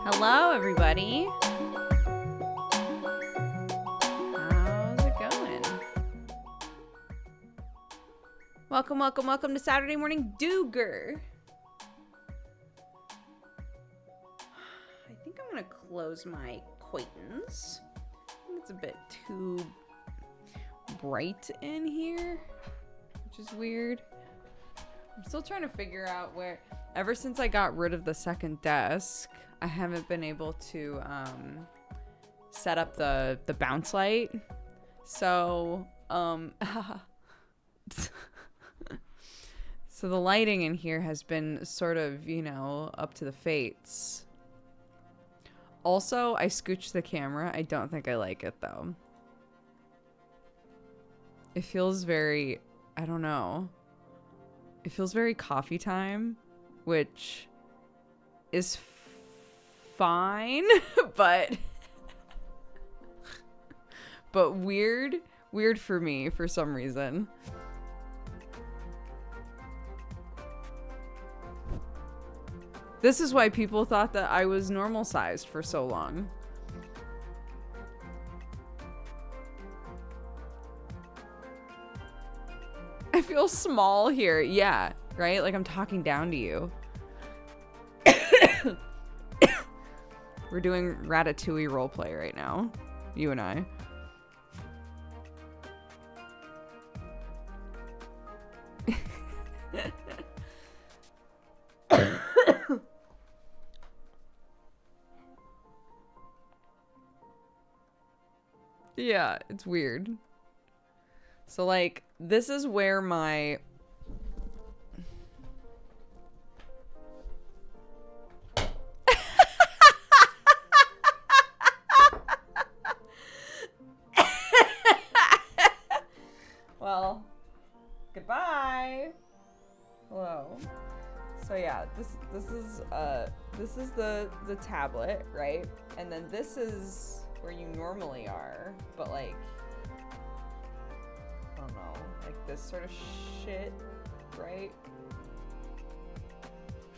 Hello, everybody. How's it going? Welcome to Saturday Morning Dooger. I think I'm going to close my curtains. I think it's a bit too bright in here, which is weird. I'm still trying to figure out where... Ever since I got rid of the second desk, I haven't been able to set up the bounce light. So, so the lighting in here has been sort of, you know, up to the fates. Also, I scooched the camera. I don't think I like it, though. It feels very, I don't know. It feels very coffee time, which is fine, but weird for me for some reason. This is why people thought that I was normal sized for so long. I feel small here. Yeah, right? Like I'm talking down to you. We're doing Ratatouille roleplay right now. You and I. Yeah, it's weird. So, like, this is where my... Well, goodbye. Hello. So yeah, this is the tablet, right? And then this is where you normally are, but like I don't know, like this sort of shit, right?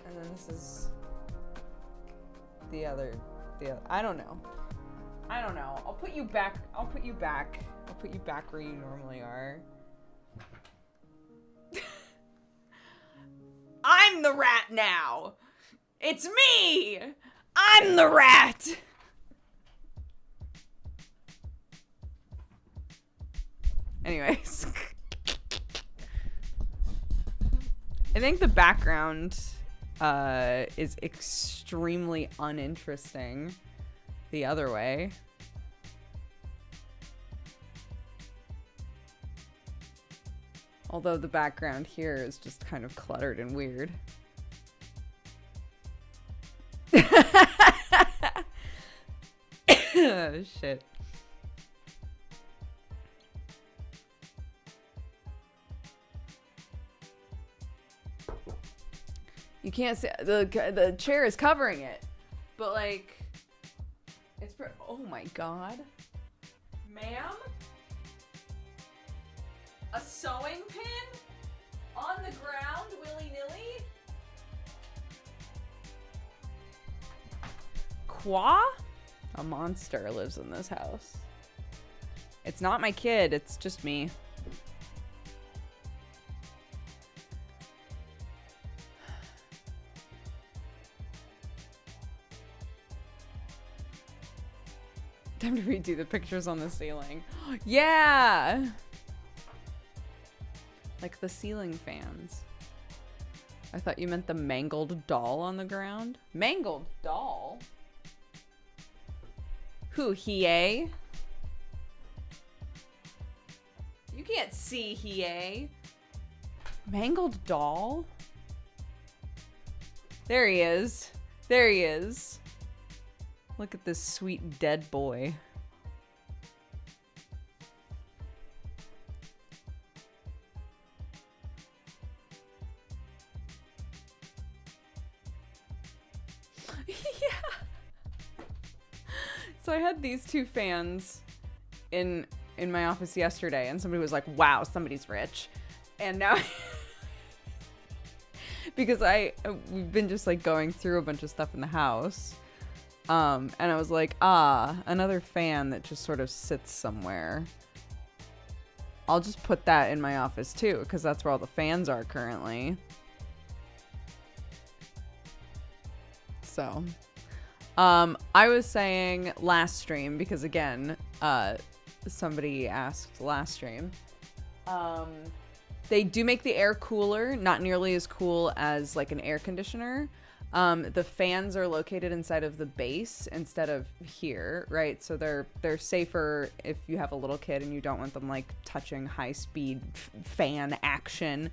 And then this is the other I don't know. I'll put you back where you normally are. I'm the rat now. It's me. I'm the rat. Anyways. I think the background is extremely uninteresting the other way. Although the background here is just kind of cluttered and weird. Shit. You can't see the chair is covering it, but like it's oh my god, ma'am. A sewing pin on the ground, willy-nilly? Qua? A monster lives in this house. It's not my kid, it's just me. Time to redo the pictures on the ceiling. Yeah! Like the ceiling fans. I thought you meant the mangled doll on the ground. Mangled doll? Who, Hiei? You can't see Hiei. Mangled doll? There he is. There he is. Look at this sweet dead boy. So I had these two fans in my office yesterday, and somebody was like, wow, somebody's rich. And now because we've been just like going through a bunch of stuff in the house. And I was like, another fan that just sort of sits somewhere. I'll just put that in my office too, because that's where all the fans are currently. So, I was saying last stream, because again, somebody asked last stream. They do make the air cooler, not nearly as cool as like an air conditioner. The fans are located inside of the base instead of here, right? So they're safer if you have a little kid and you don't want them like touching high speed fan action.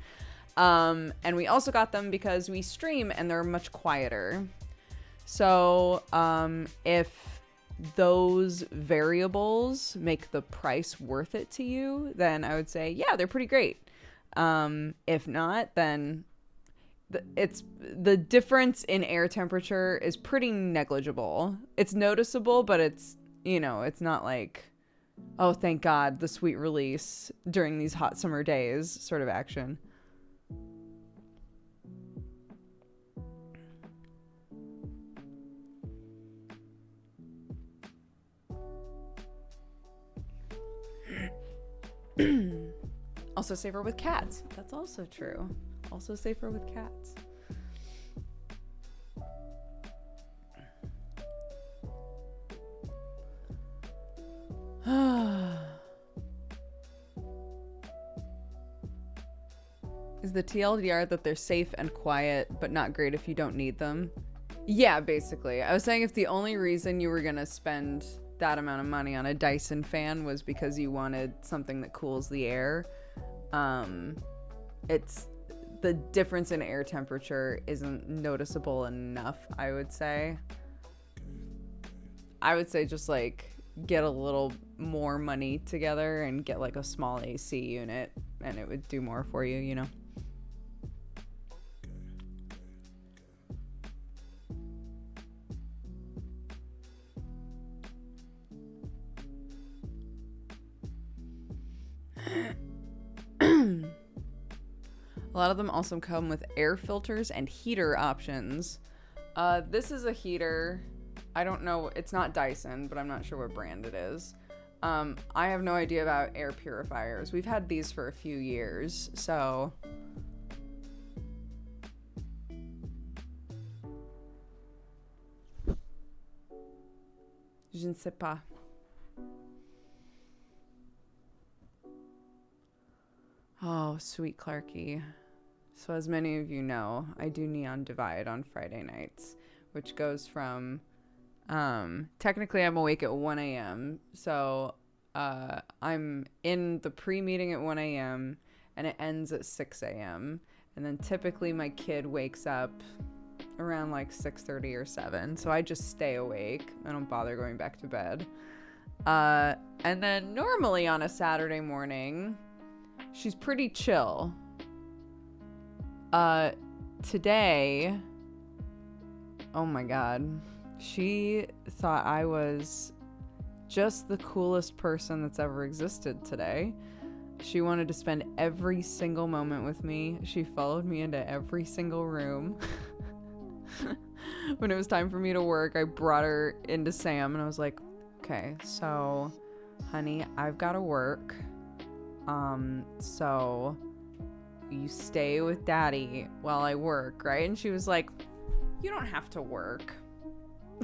And we also got them because we stream and they're much quieter. So if those variables make the price worth it to you, then I would say, yeah, they're pretty great. If not, then it's the difference in air temperature is pretty negligible. It's noticeable, but it's, you know, it's not like, oh, thank God, the sweet release during these hot summer days sort of action. Also safer with cats. That's also true. Also safer with cats. Is the TLDR that they're safe and quiet, but not great if you don't need them? Yeah, basically. I was saying if the only reason you were going to spend that amount of money on a Dyson fan was because you wanted something that cools the air, it's the difference in air temperature isn't noticeable enough, I would say. I would say just like get a little more money together and get like a small AC unit and it would do more for you, you know? A lot of them also come with air filters and heater options. This is a heater. I don't know. It's not Dyson, but I'm not sure what brand it is. I have no idea about air purifiers. We've had these for a few years, so... Je ne sais pas. Oh, sweet Clarky. So as many of you know, I do Neon Divide on Friday nights, which goes from, technically I'm awake at 1 a.m. So I'm in the pre-meeting at 1 a.m. and it ends at 6 a.m. And then typically my kid wakes up around like 6:30 or 7. So I just stay awake. I don't bother going back to bed. And then normally on a Saturday morning, she's pretty chill. Today, oh my God, she thought I was just the coolest person that's ever existed today. She wanted to spend every single moment with me. She followed me into every single room. When it was time for me to work, I brought her into Sam and I was like, okay, so honey, I've got to work. So you stay with daddy while I work, right? And she was like, you don't have to work.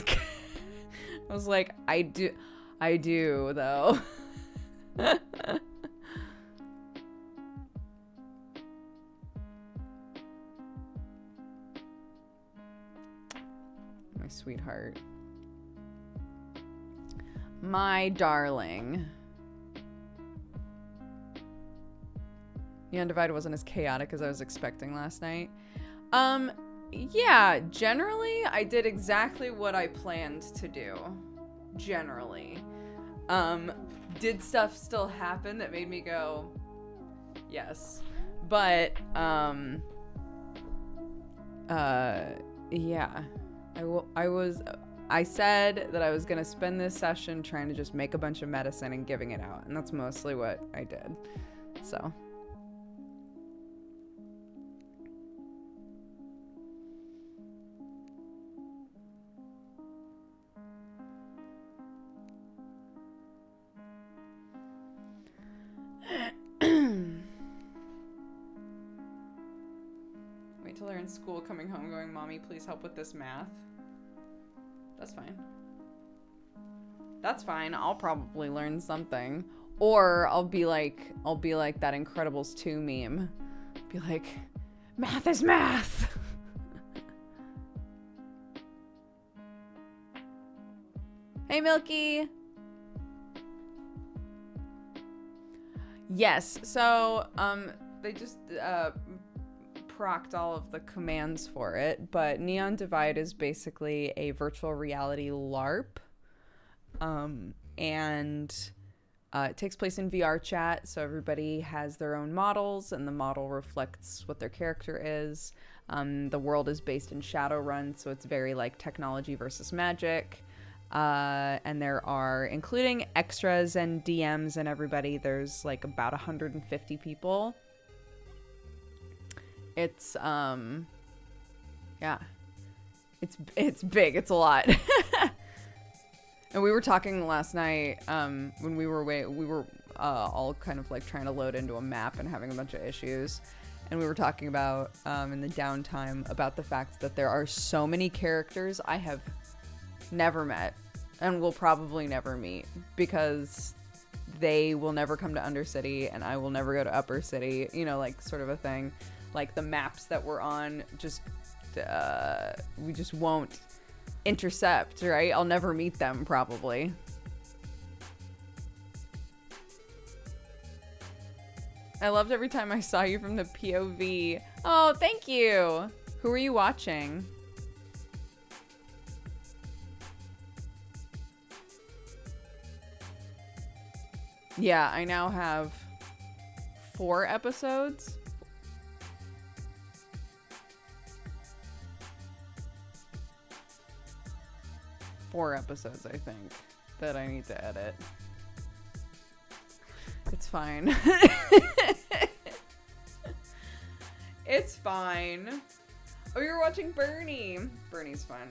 I was like, I do though. My sweetheart. My darling. The Undivided wasn't as chaotic as I was expecting last night. Yeah, generally, I did exactly what I planned to do. Generally. Did stuff still happen that made me go, yes. But, yeah. I said that I was gonna spend this session trying to just make a bunch of medicine and giving it out, and that's mostly what I did. So. Wait till they're in school coming home going, Mommy, please help with this math. That's fine. That's fine. I'll probably learn something. Or I'll be like that Incredibles 2 meme. Be like, math is math. Hey, Milky. Yes, so they just procced all of the commands for it, but Neon Divide is basically a virtual reality LARP, and it takes place in VR chat, so everybody has their own models, and the model reflects what their character is. The world is based in Shadowrun, so it's very like technology versus magic. And there are, including extras and DMs and everybody, there's like about 150 people. It's yeah, it's big. It's a lot. And we were talking last night when we were all kind of like trying to load into a map and having a bunch of issues. And we were talking about in the downtime about the fact that there are so many characters I have never met and will probably never meet because they will never come to Undercity and I will never go to Upper City, you know, like sort of a thing. Like the maps that we're on just we just won't intercept, right? I'll never meet them probably. I loved every time I saw you from the POV. Oh, thank you. Who are you watching? Yeah, I now have 4 episodes. Four episodes, I think, that I need to edit. It's fine. It's fine. Oh, you're watching Bernie. Bernie's fun.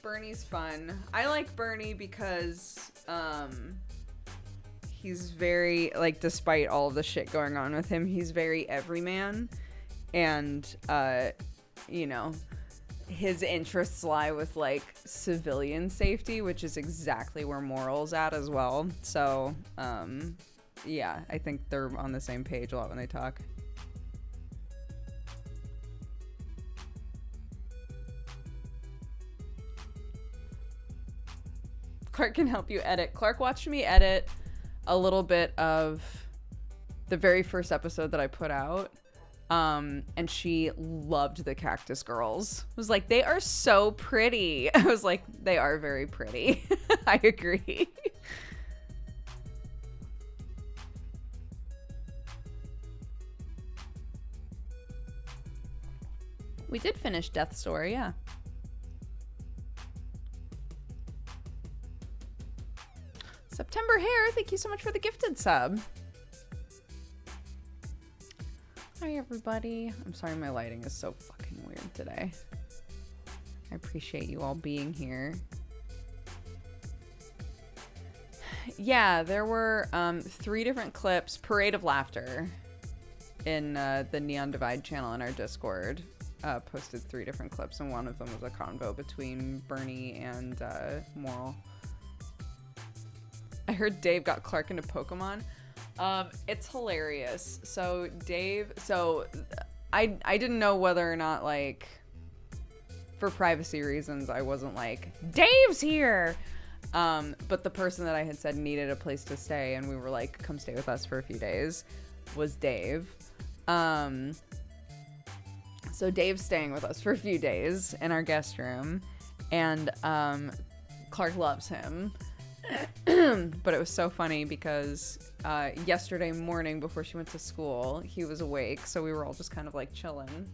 Bernie's fun. I like Bernie because he's very, like, despite all of the shit going on with him, he's very everyman. And, you know, his interests lie with, like, civilian safety, which is exactly where Moral's at as well. So, yeah, I think they're on the same page a lot when they talk. Clark can help you edit. Clark watched me edit a little bit of the very first episode that I put out. And she loved the cactus girls. I was like, they are so pretty. I was like, they are very pretty. I agree. We did finish Death's Door, yeah. September Hair, thank you so much for the gifted sub. Hi, everybody. I'm sorry my lighting is so fucking weird today. I appreciate you all being here. Yeah, there were 3 different clips, Parade of Laughter, in the Neon Divide channel in our Discord. Posted 3 different clips, and one of them was a convo between Bernie and Moral. I heard Dave got Clark into Pokemon. It's hilarious. So Dave, I didn't know whether or not, like, for privacy reasons, I wasn't like, Dave's here. But the person that I had said needed a place to stay, and we were like, come stay with us for a few days, was Dave. So Dave's staying with us for a few days in our guest room, and Clark loves him. But it was so funny because yesterday morning before she went to school, he was awake, so we were all just kind of like chilling,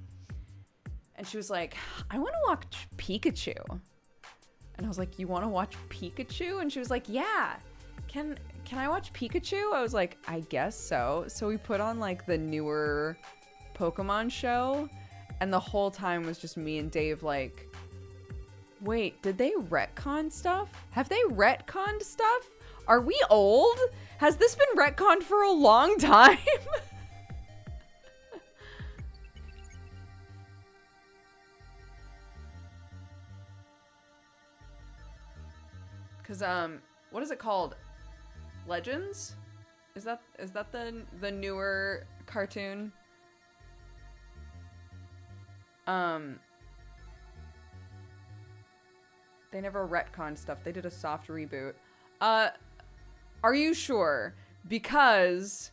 and she was like, I want to watch Pikachu. And I was like, you want to watch Pikachu? And she was like, yeah, can I watch Pikachu? I was like, I guess so. So we put on like the newer Pokemon show, and the whole time was just me and Dave like, wait, did they retcon stuff? Have they retconned stuff? Are we old? Has this been retconned for a long time? Cause what is it called? Legends? Is that the newer cartoon? They never retconned stuff. They did a soft reboot. Are you sure? Because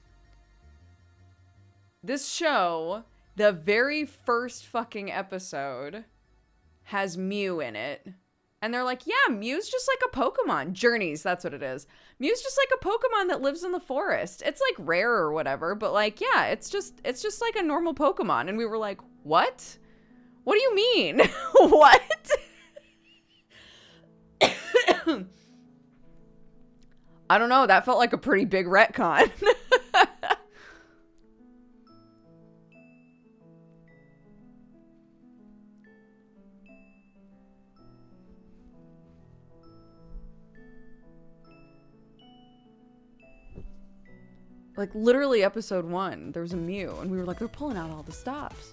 this show, the very first fucking episode, has Mew in it. And they're like, yeah, Mew's just like a Pokemon. Journeys, that's what it is. Mew's just like a Pokemon that lives in the forest. It's like rare or whatever, but like, yeah, it's just like a normal Pokemon. And we were like, what? What do you mean? What? I don't know. That felt like a pretty big retcon. Like, literally episode 1, there was a Mew, and we were like, they're pulling out all the stops.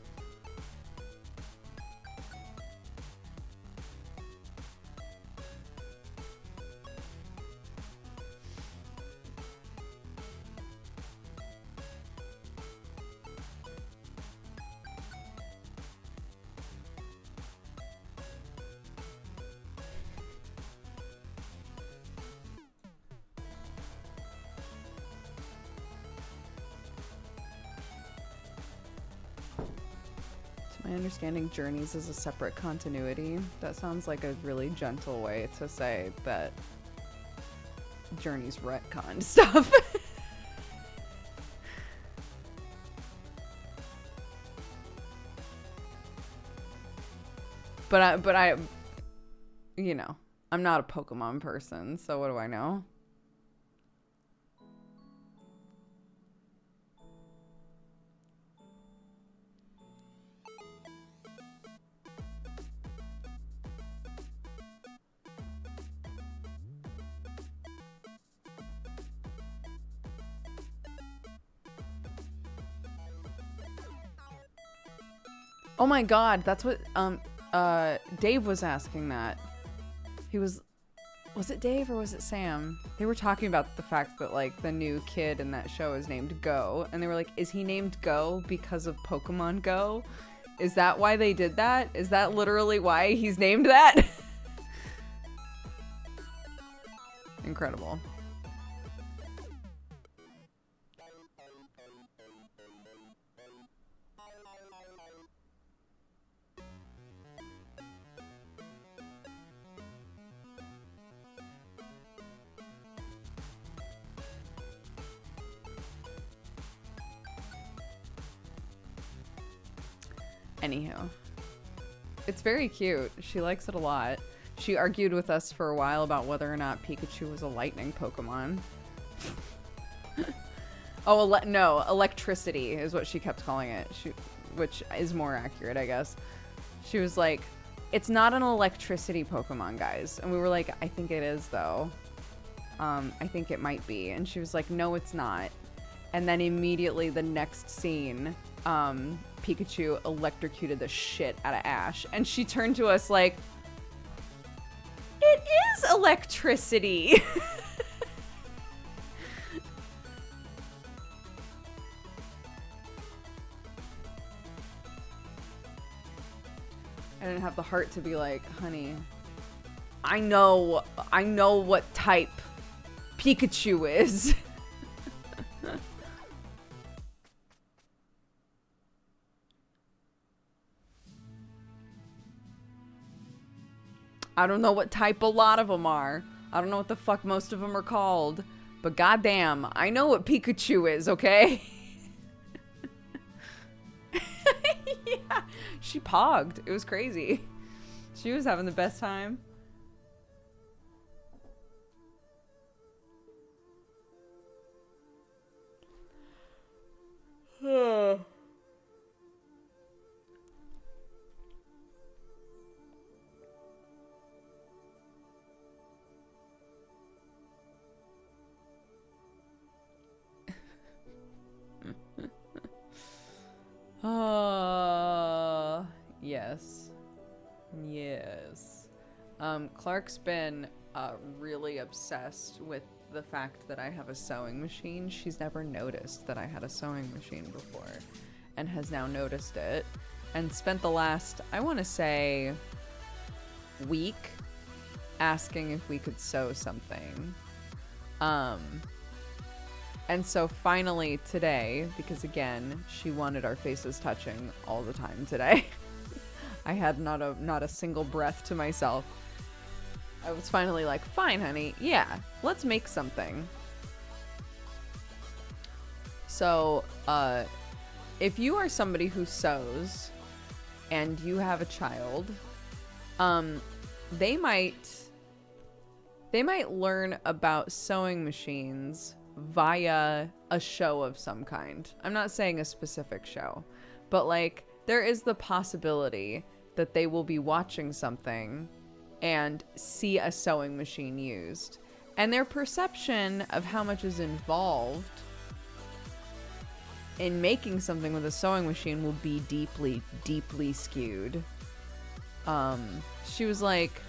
My understanding, Journeys is a separate continuity. That sounds like a really gentle way to say that Journeys retconned stuff. but I, you know, I'm not a Pokemon person, so what do I know? Oh my god, that's what Dave was asking that. He was it Dave or was it Sam? They were talking about the fact that like the new kid in that show is named Go, and they were like, is he named Go because of Pokemon Go? Is that why they did that? Is that literally why he's named that? Incredible. Anywho, it's very cute. She likes it a lot. She argued with us for a while about whether or not Pikachu was a lightning Pokemon. Oh, no, electricity is what she kept calling it, which is more accurate, I guess. She was like, it's not an electricity Pokemon, guys. And we were like, I think it is, though. I think it might be. And she was like, no, it's not. And then immediately the next scene, Pikachu electrocuted the shit out of Ash. And she turned to us like, it is electricity. I didn't have the heart to be like, honey, I know what type Pikachu is. I don't know what type a lot of them are. I don't know what the fuck most of them are called. But goddamn, I know what Pikachu is, okay? Yeah, she pogged. It was crazy. She was having the best time. Yes. Yes. Clark's been really obsessed with the fact that I have a sewing machine. She's never noticed that I had a sewing machine before and has now noticed it and spent the last, I want to say, week asking if we could sew something. And so finally today, because again, she wanted our faces touching all the time today. I had not a single breath to myself. I was finally like, fine, honey. Yeah, let's make something. So, if you are somebody who sews and you have a child, they might learn about sewing machines via a show of some kind. I'm not saying a specific show, but like there is the possibility that they will be watching something and see a sewing machine used, and their perception of how much is involved in making something with a sewing machine will be deeply, deeply skewed. She was like,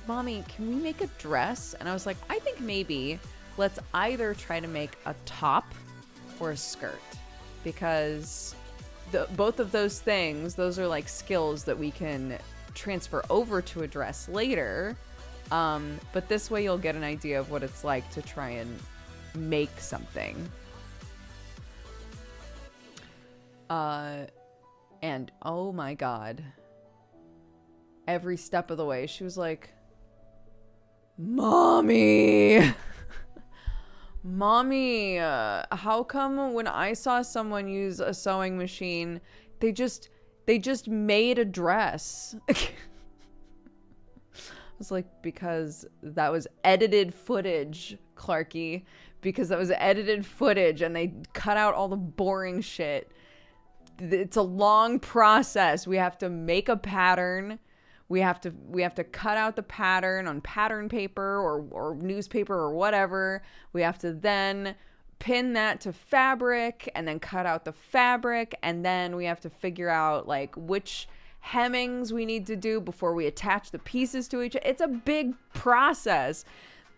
Mommy, can we make a dress? And I was like, I think maybe let's either try to make a top or a skirt, because both of those things, those are like skills that we can transfer over to a dress later. But this way you'll get an idea of what it's like to try and make something. And oh my God, every step of the way she was like, Mommy, Mommy, how come when I saw someone use a sewing machine, they just made a dress? I was like, because that was edited footage, Clarky. Because that was edited footage and they cut out all the boring shit. It's a long process. We have to make a pattern. We have to cut out the pattern on pattern paper or newspaper or whatever. We have to then pin that to fabric and then cut out the fabric, and then we have to figure out like which hemmings we need to do before we attach the pieces to each other. It's a big process.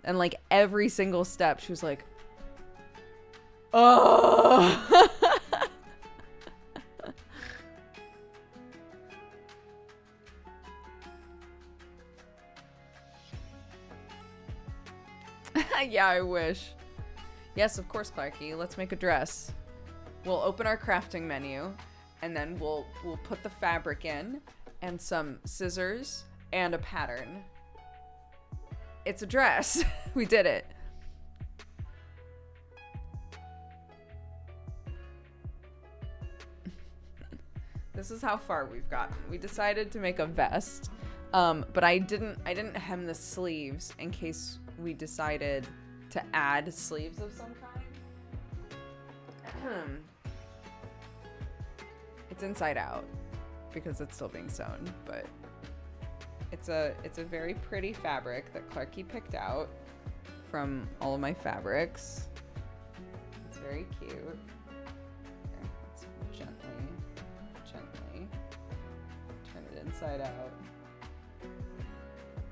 And like every single step she was like, oh. Yeah, I wish. Yes, of course, Clarky. Let's make a dress. We'll open our crafting menu, and then we'll put the fabric in, and some scissors, and a pattern. It's a dress. We did it. This is how far we've gotten. We decided to make a vest, but I didn't hem the sleeves in case we decided to add sleeves of some kind. It's inside out because it's still being sewn, but it's a very pretty fabric that Clarky picked out from all of my fabrics. It's very cute. Here, let's gently turn it inside out.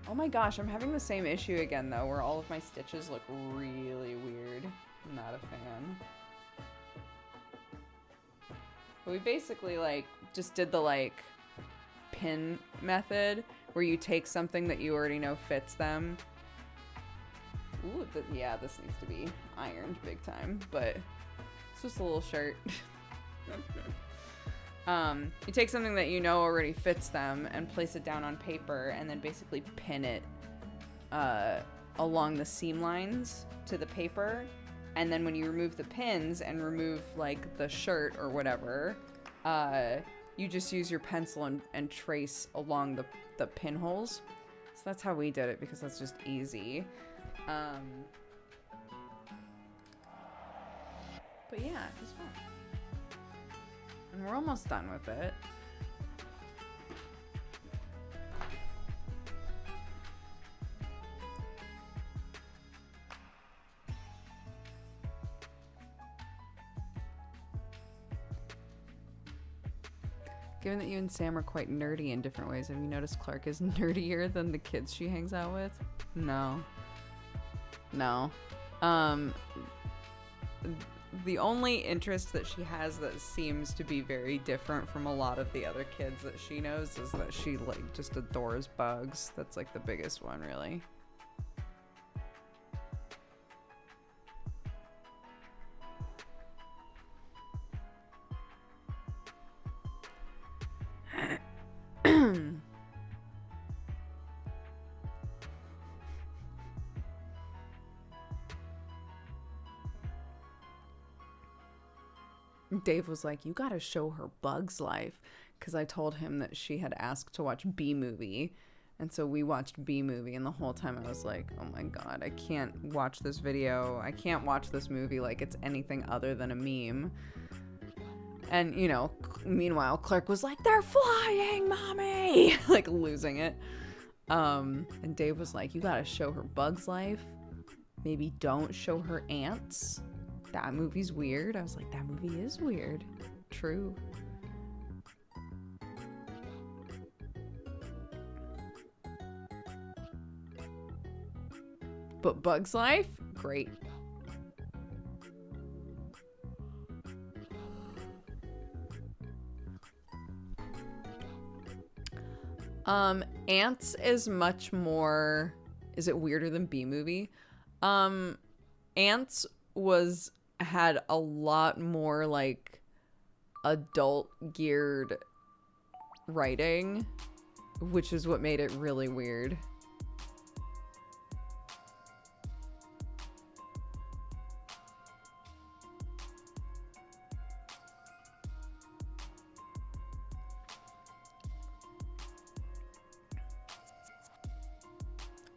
Oh my gosh, I'm having the same issue again though, where all of my stitches look really weird. I'm not a fan. But we basically like just did the like pin method where you take something that you already know fits them. Ooh, yeah, this needs to be ironed big time, but it's just a little shirt. You take something that you know already fits them and place it down on paper and then basically pin it along the seam lines to the paper. And then when you remove the pins and remove like the shirt or whatever, you just use your pencil and trace along the pinholes. So that's how we did it because that's just easy. But yeah, it was fun. And we're almost done with it. Given that you and Sam are quite nerdy in different ways, have you noticed Clark is nerdier than the kids she hangs out with? No. No. The only interest that she has that seems to be very different from a lot of the other kids that she knows is that she like just adores bugs. That's like the biggest one, really. Dave was like, you gotta show her Bug's Life, because I told him that she had asked to watch B-Movie, and so we watched B-Movie, and the whole time I was like, oh my god, I can't watch this video, I can't watch this movie like it's anything other than a meme. And, you know, meanwhile, Clark was like, they're flying, mommy! Like, losing it. And Dave was like, you gotta show her Bug's Life. Maybe don't show her ants. That movie's weird. I was like, that movie is weird. True. But Bug's Life? Great. Ants is much more... Is it weirder than B-Movie? Ants had a lot more like adult geared writing, which is what made it really weird.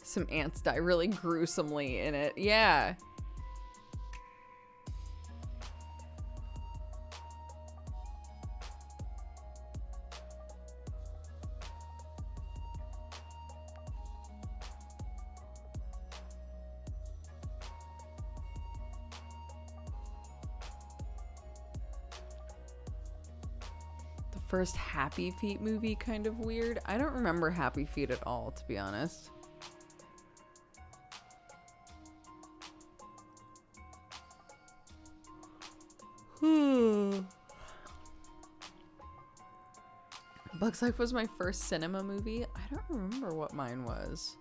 Some ants die really gruesomely in it. Yeah. First Happy Feet movie kind of weird. I don't remember Happy Feet at all, to be honest. Bug's Life was my first cinema movie. I don't remember what mine was.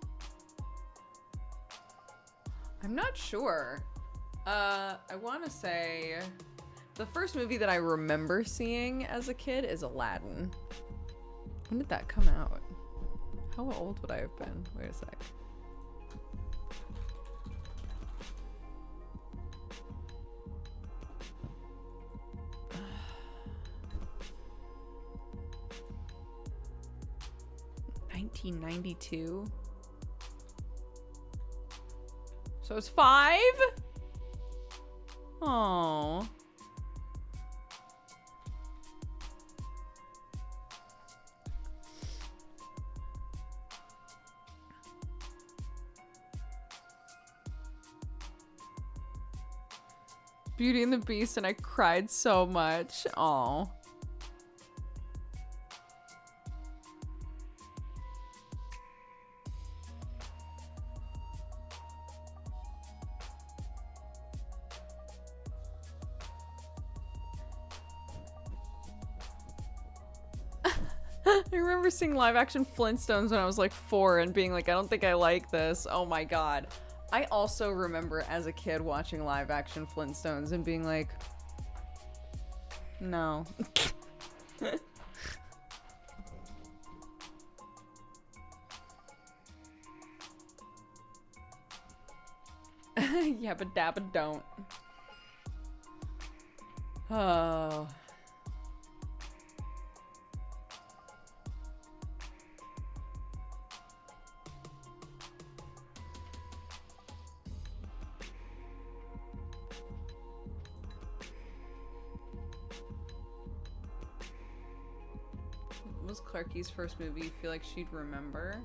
I'm not sure. I want to say the first movie that I remember seeing as a kid is Aladdin. When did that come out? How old would I have been? Wait a sec. $1992. So it's 5? Oh. Beauty and the Beast, and I cried so much. Oh. I remember seeing live action Flintstones when I was like 4 and being like, I don't think I like this. Oh my god. I also remember as a kid watching live action Flintstones and being like, no. Yabba dabba don't. Oh. Was Clarky's first movie you feel like she'd remember?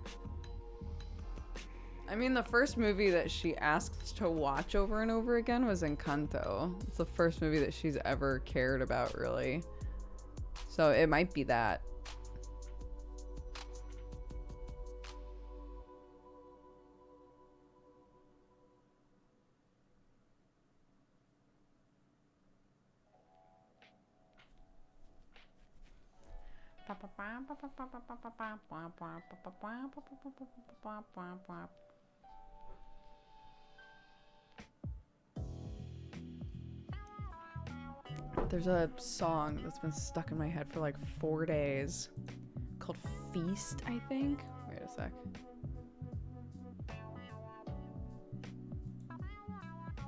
I mean, the first movie that she asked to watch over and over again was Encanto. It's the first movie that she's ever cared about, really. So it might be that. There's a song that's been stuck in my head for like 4 days called Feast, I think. Wait a sec.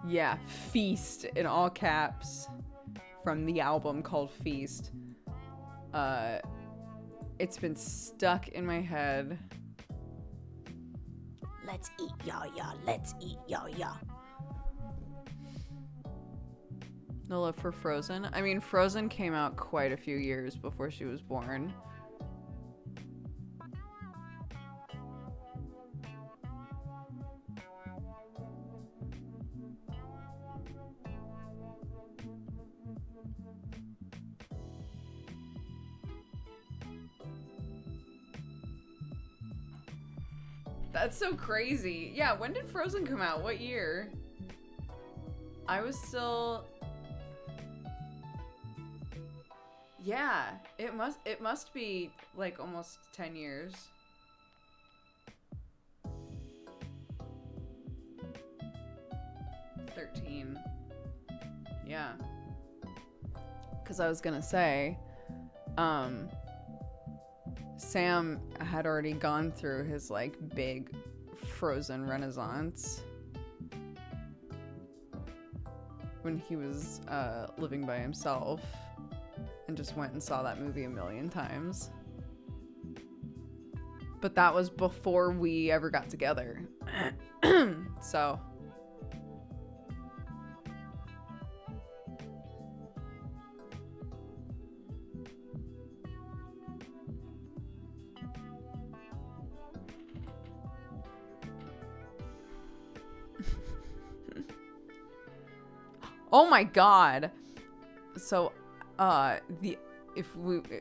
Yeah, Feast in all caps from the album called Feast. It's been stuck in my head. Let's eat, ya. Let's eat, ya. No love for Frozen. I mean, Frozen came out quite a few years before she was born. That's so crazy. Yeah, when did Frozen come out? What year? I was still... Yeah, it must be like almost 10 years. $13. Yeah. Because I was gonna say, Sam had already gone through his like big Frozen renaissance when he was living by himself and just went and saw that movie a million times. But that was before we ever got together. So oh my god. So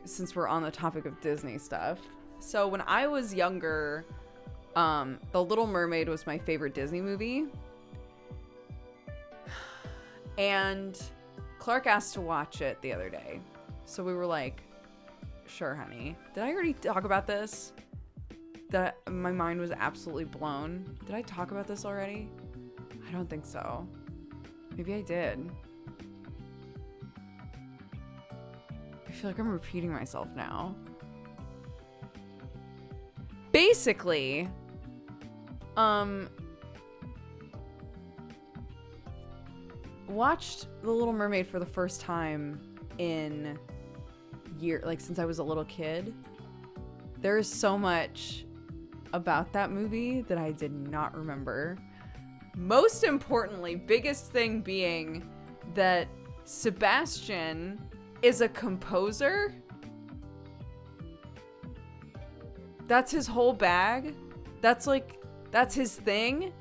since we're on the topic of Disney stuff. So when I was younger, The Little Mermaid was my favorite Disney movie. And Clark asked to watch it the other day. So we were like, sure, honey. Did I already talk about this? That my mind was absolutely blown. Did I talk about this already? I don't think so. Maybe I did. I feel like I'm repeating myself now. Basically, watched The Little Mermaid for the first time in since I was a little kid. There is so much about that movie that I did not remember. Most importantly, biggest thing being that Sebastian is a composer. That's his whole bag. That's his thing.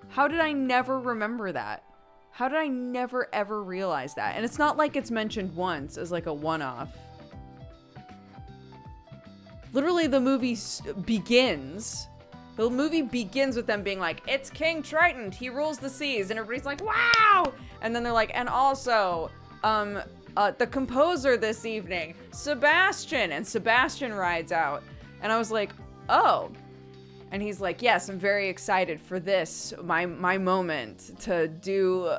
How did I never remember that? How did I never ever realize that? And it's not like it's mentioned once as like a one-off. Literally, the movie begins. The movie begins with them being like, it's King Triton, he rules the seas, and everybody's like, wow! And then they're like, and also, the composer this evening, Sebastian, and Sebastian rides out. And I was like, oh. And he's like, yes, I'm very excited for this, my moment to do,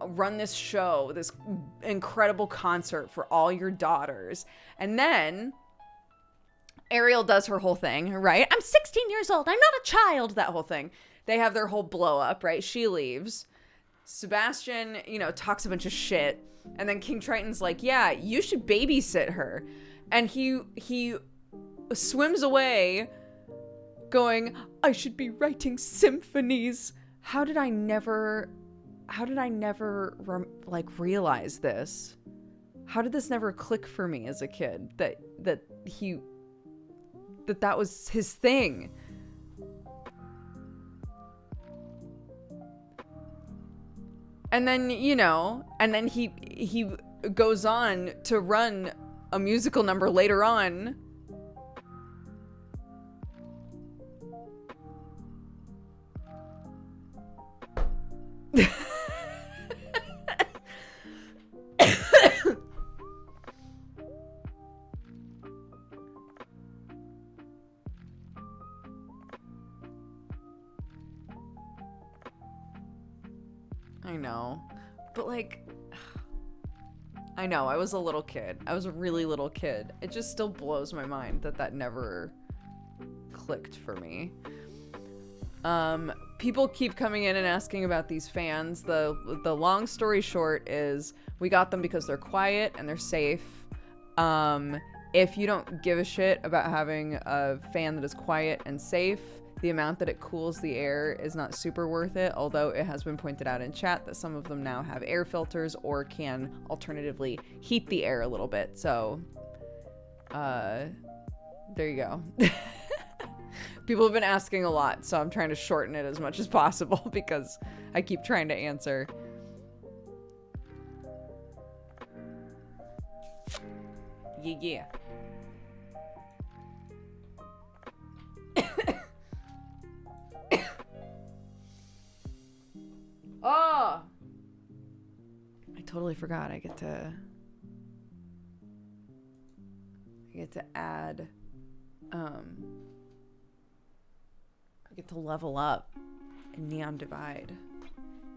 run this show, this incredible concert for all your daughters. And then Ariel does her whole thing, right? I'm 16 years old. I'm not a child. That whole thing. They have their whole blow up, right? She leaves. Sebastian, talks a bunch of shit. And then King Triton's like, yeah, you should babysit her. And he swims away going, I should be writing symphonies. How did I never realize this? How did this never click for me as a kid that was his thing? And then, he goes on to run a musical number later on. I know, but like, I know, I was a little kid. I was a really little kid. It just still blows my mind that that never clicked for me. People keep coming in and asking about these fans. The long story short is we got them because they're quiet and they're safe. If you don't give a shit about having a fan that is quiet and safe, the amount that it cools the air is not super worth it, although it has been pointed out in chat that some of them now have air filters or can alternatively heat the air a little bit. So, there you go. People have been asking a lot, so I'm trying to shorten it as much as possible because I keep trying to answer. Yeah. Oh! I totally forgot. I get to add, I get to level up in Neon Divide.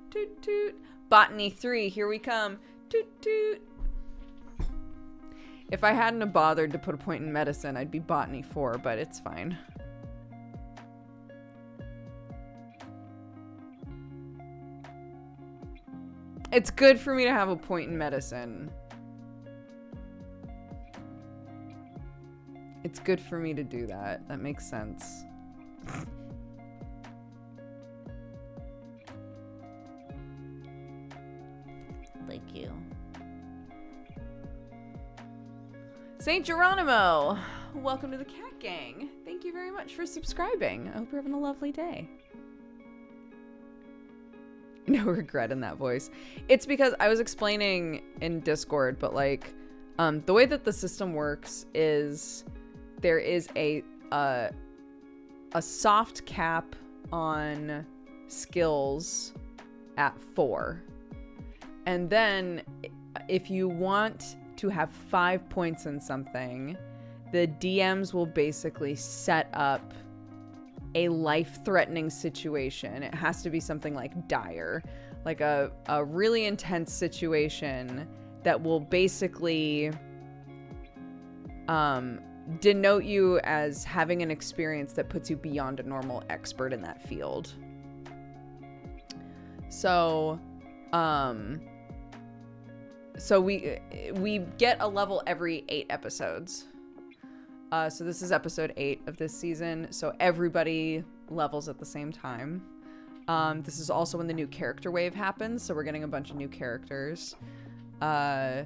Toot toot. Botany 3, here we come. Toot toot. If I hadn't have bothered to put a point in medicine, I'd be Botany 4, but it's fine. It's good for me to have a point in medicine. It's good for me to do that. That makes sense. Thank you. Saint Geronimo, welcome to the Cat Gang. Thank you very much for subscribing. I hope you're having a lovely day. No regret in that voice. It's because I was explaining in Discord, but like, the way that the system works is there is a soft cap on skills at 4. And then if you want to have 5 points in something, the DMs will basically set up a life-threatening situation. It has to be something like dire, like a really intense situation that will basically denote you as having an experience that puts you beyond a normal expert in that field. So, so we get a level every 8 episodes. So this is episode 8 of this season. So everybody levels at the same time. This is also when the new character wave happens. So we're getting a bunch of new characters. And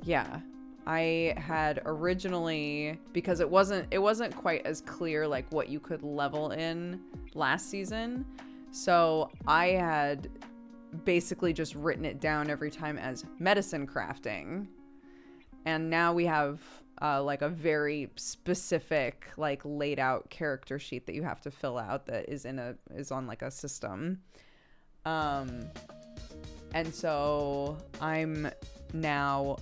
yeah, I had originally, because it wasn't quite as clear like what you could level in last season. So I had basically just written it down every time as medicine crafting, and now we have like a very specific like laid out character sheet that you have to fill out that is on like a system, and so I'm now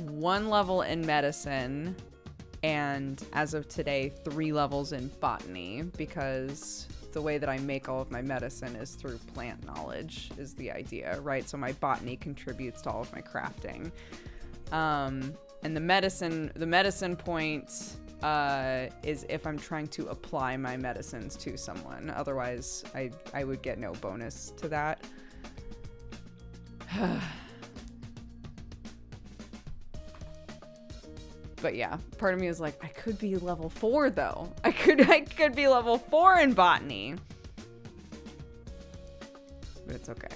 1 level in medicine, and as of today 3 levels in botany, because the way that I make all of my medicine is through plant knowledge is the idea, right? So my botany contributes to all of my crafting. And the medicine point is if I'm trying to apply my medicines to someone. Otherwise, I would get no bonus to that. But yeah, part of me is like, I could be level 4 though. I could be level 4 in botany. But it's okay.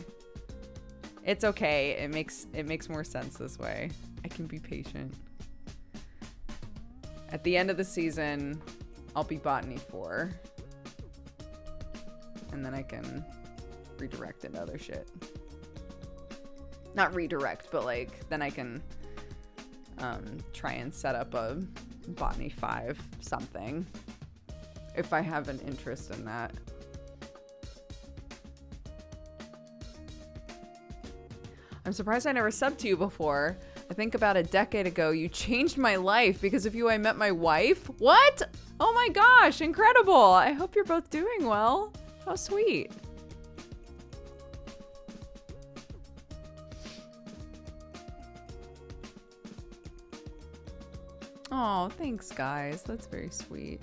It's okay. It makes more sense this way. I can be patient. At the end of the season, I'll be botany 4. And then I can redirect into other shit. Not redirect, but like then I can try and set up a Botany 5 something if I have an interest in that. I'm surprised I never subbed to you before. I think about a decade ago you changed my life. Because of you I met my wife. What? Oh my gosh, incredible. I hope you're both doing well. How sweet. Oh, thanks guys. That's very sweet.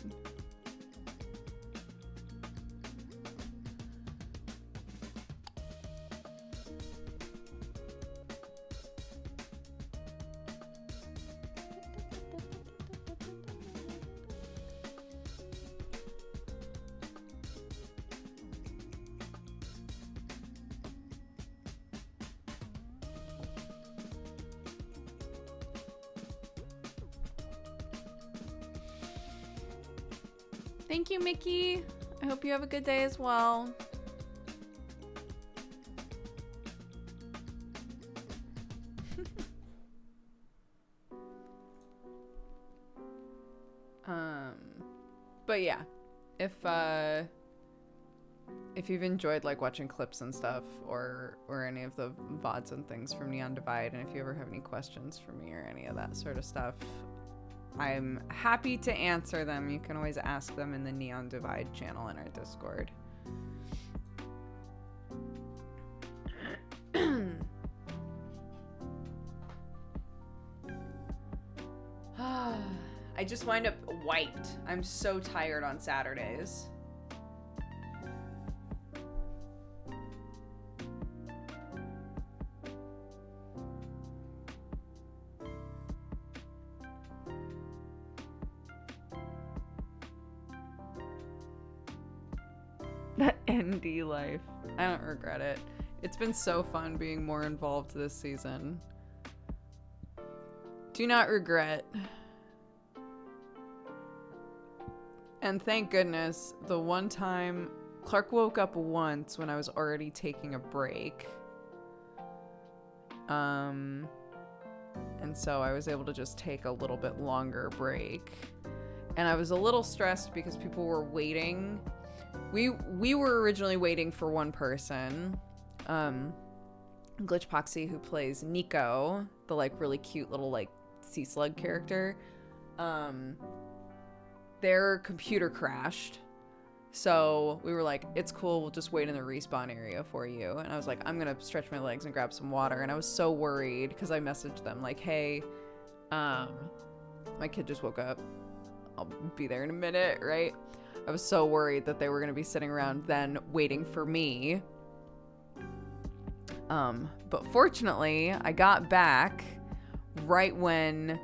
Thank you, Mickey. I hope you have a good day as well. But yeah, if you've enjoyed like watching clips and stuff or any of the VODs and things from Neon Divide, and if you ever have any questions for me or any of that sort of stuff, I'm happy to answer them. You can always ask them in the Neon Divide channel in our Discord. I just wind up wiped. I'm so tired on Saturdays. That ND life. I don't regret it. It's been so fun being more involved this season. Do not regret. And thank goodness, the one time Clark woke up once when I was already taking a break. And so I was able to just take a little bit longer break. And I was a little stressed because people were waiting. We were originally waiting for one person. Glitchpoxy, who plays Nico, the like really cute little like sea slug character. Their computer crashed. So we were like, it's cool, we'll just wait in the respawn area for you. And I was like, I'm gonna stretch my legs and grab some water. And I was so worried because I messaged them like, hey, my kid just woke up. I'll be there in a minute, right? I was so worried that they were gonna be sitting around then waiting for me. But fortunately, I got back right when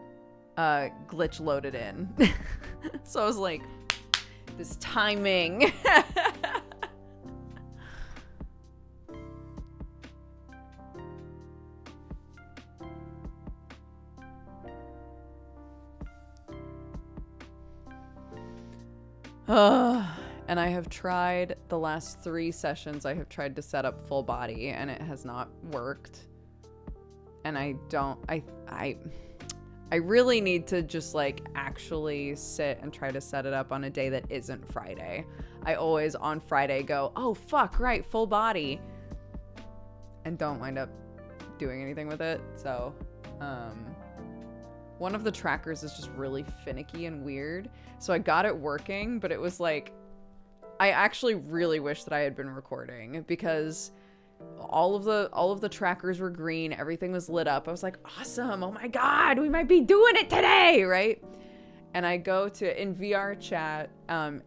Glitch loaded in. So I was like, this timing. And I have tried the last 3 sessions. I have tried to set up full body and it has not worked. And I really need to just like actually sit and try to set it up on a day that isn't Friday. I always on Friday go, oh fuck, right, full body, and don't wind up doing anything with it. So one of the trackers is just really finicky and weird. So I got it working, but it was like, I actually really wish that I had been recording because all of the trackers were green. Everything was lit up. I was like, awesome. Oh my God, we might be doing it today, right? And I go to, in VR chat,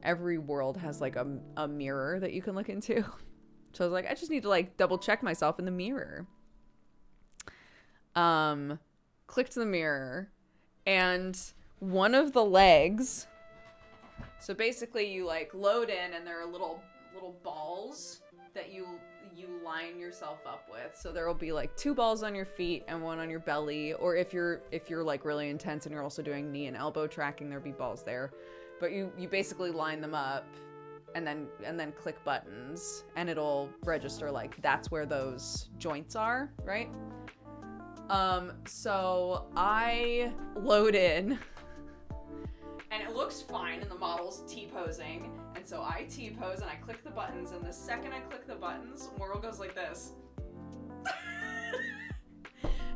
every world has like a mirror that you can look into. So I was like, I just need to like double check myself in the mirror. Clicked the mirror and one of the legs, so basically you like load in and there are little balls that you line yourself up with. So there will be like 2 balls on your feet and 1 on your belly, or if you're like really intense and you're also doing knee and elbow tracking, there'll be balls there. But you basically line them up and then click buttons, and it'll register like that's where those joints are, right? So I load in, and it looks fine, and the model's T-posing, and so I T-pose, and I click the buttons, and the second I click the buttons, Moral goes like this.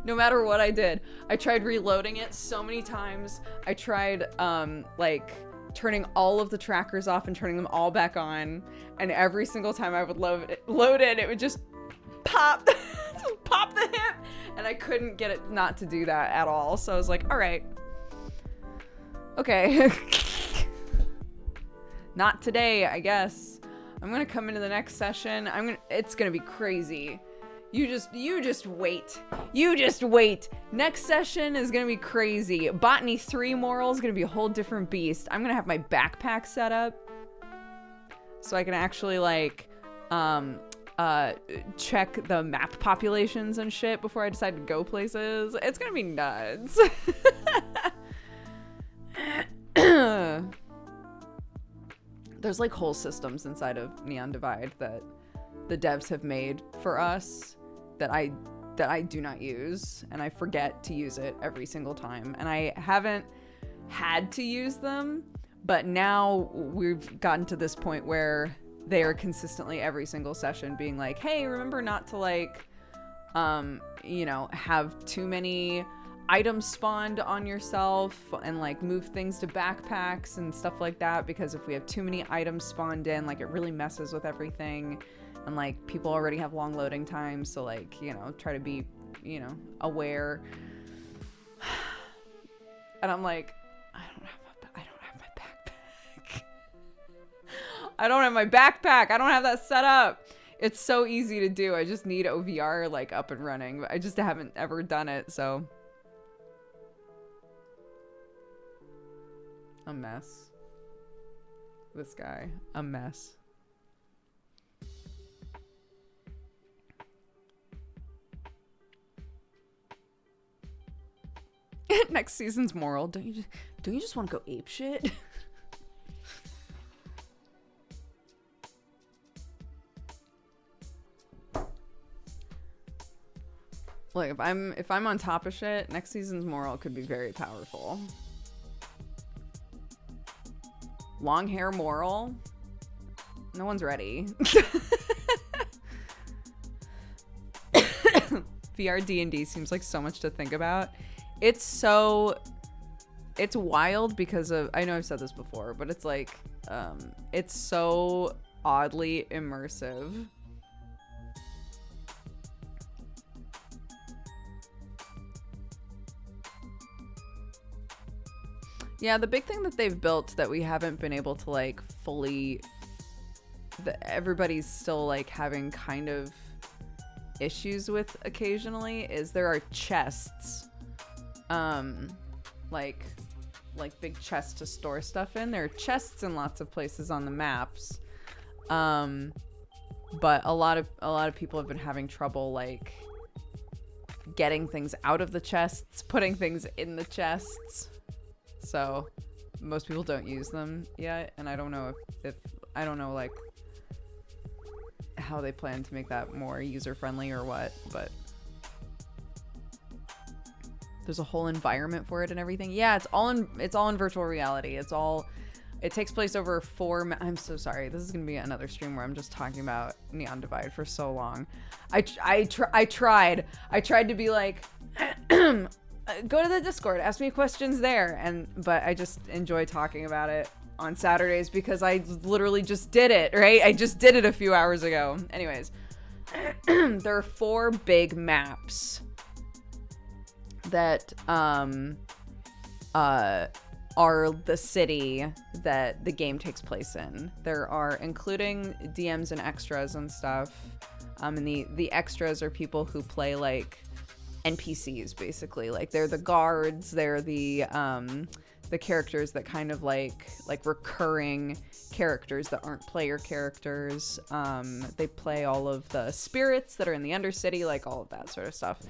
No matter what I did. I tried reloading it so many times. I tried, like, turning all of the trackers off and turning them all back on, and every single time I would load it, it would just pop, just pop the hip, and I couldn't get it not to do that at all. So I was like, all right, okay, not today, I guess. I'm gonna come into the next session. It's gonna be crazy. You just wait. You just wait. Next session is gonna be crazy. Botany 3 Moral is gonna be a whole different beast. I'm gonna have my backpack set up so I can actually like check the map populations and shit before I decide to go places. It's gonna be nuts. There's like whole systems inside of Neon Divide that the devs have made for us that I do not use, and I forget to use it every single time, and I haven't had to use them, but now we've gotten to this point where they are consistently every single session being like, hey, remember not to like have too many items spawned on yourself, and like move things to backpacks and stuff like that, because if we have too many items spawned in, like it really messes with everything. And like people already have long loading times, so like, try to be, aware. And I'm like, I don't have my backpack. I don't have my backpack. I don't have that set up. It's so easy to do. I just need OVR like up and running, but I just haven't ever done it, so a mess. This guy, a mess. Next season's Moral. Don't you just want to go ape shit? Like if I'm on top of shit, next season's Moral could be very powerful. Long hair Moral. No one's ready. VR D&D seems like so much to think about. It's wild because of, I know I've said this before, but it's like, it's so oddly immersive. Yeah, the big thing that they've built that we haven't been able to like fully, everybody's still like having kind of issues with occasionally, is there are chests. Like big chests to store stuff in. There are chests in lots of places on the maps, but a lot of people have been having trouble like getting things out of the chests, putting things in the chests, so most people don't use them yet, and I don't know if I don't know like how they plan to make that more user-friendly or what, but there's a whole environment for it and everything. Yeah, it's all in virtual reality. It takes place over 4 I'm so sorry. This is going to be another stream where I'm just talking about Neon Divide for so long. I tried to be like go to the Discord, ask me questions there, but I just enjoy talking about it on Saturdays because I literally just did it, right? I just did it a few hours ago. Anyways, there are 4 big maps that are the city that the game takes place in. There are, including DMs and extras and stuff, and the extras are people who play like NPCs basically. Like they're the guards, they're the characters that kind of like recurring characters that aren't player characters. They play all of the spirits that are in the Undercity, like all of that sort of stuff.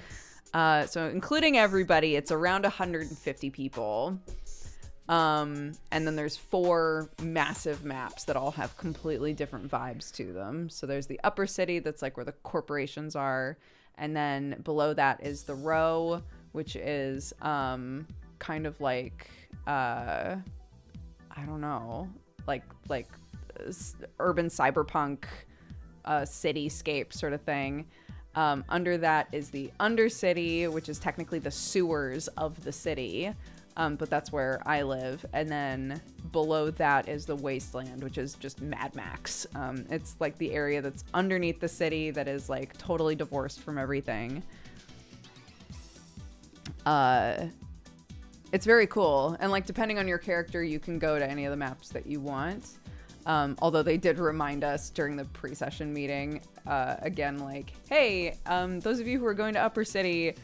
So including everybody, it's around 150 people. And then there's 4 massive maps that all have completely different vibes to them. So there's the upper city, that's like where the corporations are. And then below that is the row, which is kind of like, I don't know, like urban cyberpunk cityscape sort of thing. Under that is the undercity, which is technically the sewers of the city. But that's where I live. And then below that is the wasteland, which is just Mad Max. It's like the area that's underneath the city that is like totally divorced from everything. It's very cool. And like, depending on your character, you can go to any of the maps that you want. Although they did remind us during the pre-session meeting, again, like, hey, those of you who are going to Upper City,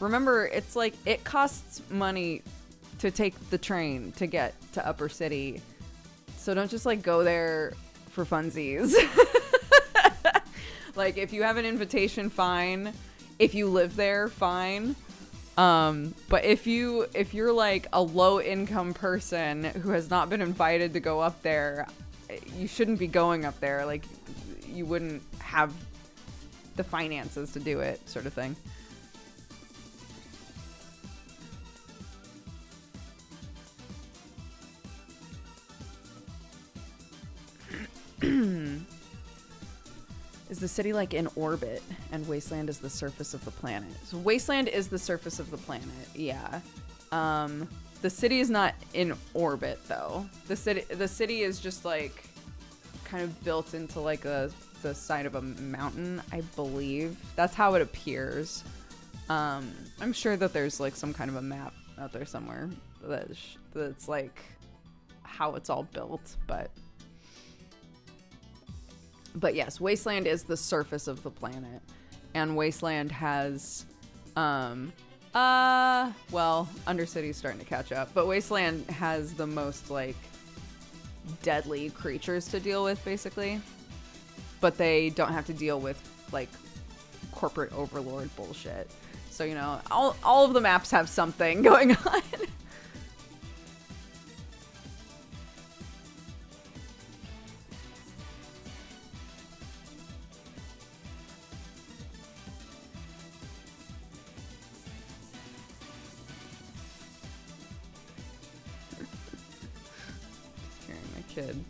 remember, it's like, it costs money to take the train to get to Upper City. So don't just like go there for funsies. Like, if you have an invitation, fine. If you live there, fine. But if you're like a low income person who has not been invited to go up there, you shouldn't be going up there. Like, you wouldn't have the finances to do it, sort of thing. Is the city like in orbit and Wasteland is the surface of the planet? So Wasteland is the surface of the planet, yeah. The city is not in orbit though. The city is just like kind of built into like the side of a mountain, I believe. That's how it appears. I'm sure that there's like some kind of a map out there somewhere that's like how it's all built, But yes, Wasteland is the surface of the planet. And Wasteland has, well, Undercity's starting to catch up. But Wasteland has the most, like, deadly creatures to deal with, basically. But they don't have to deal with, like, corporate overlord bullshit. So, you know, all of the maps have something going on. Kid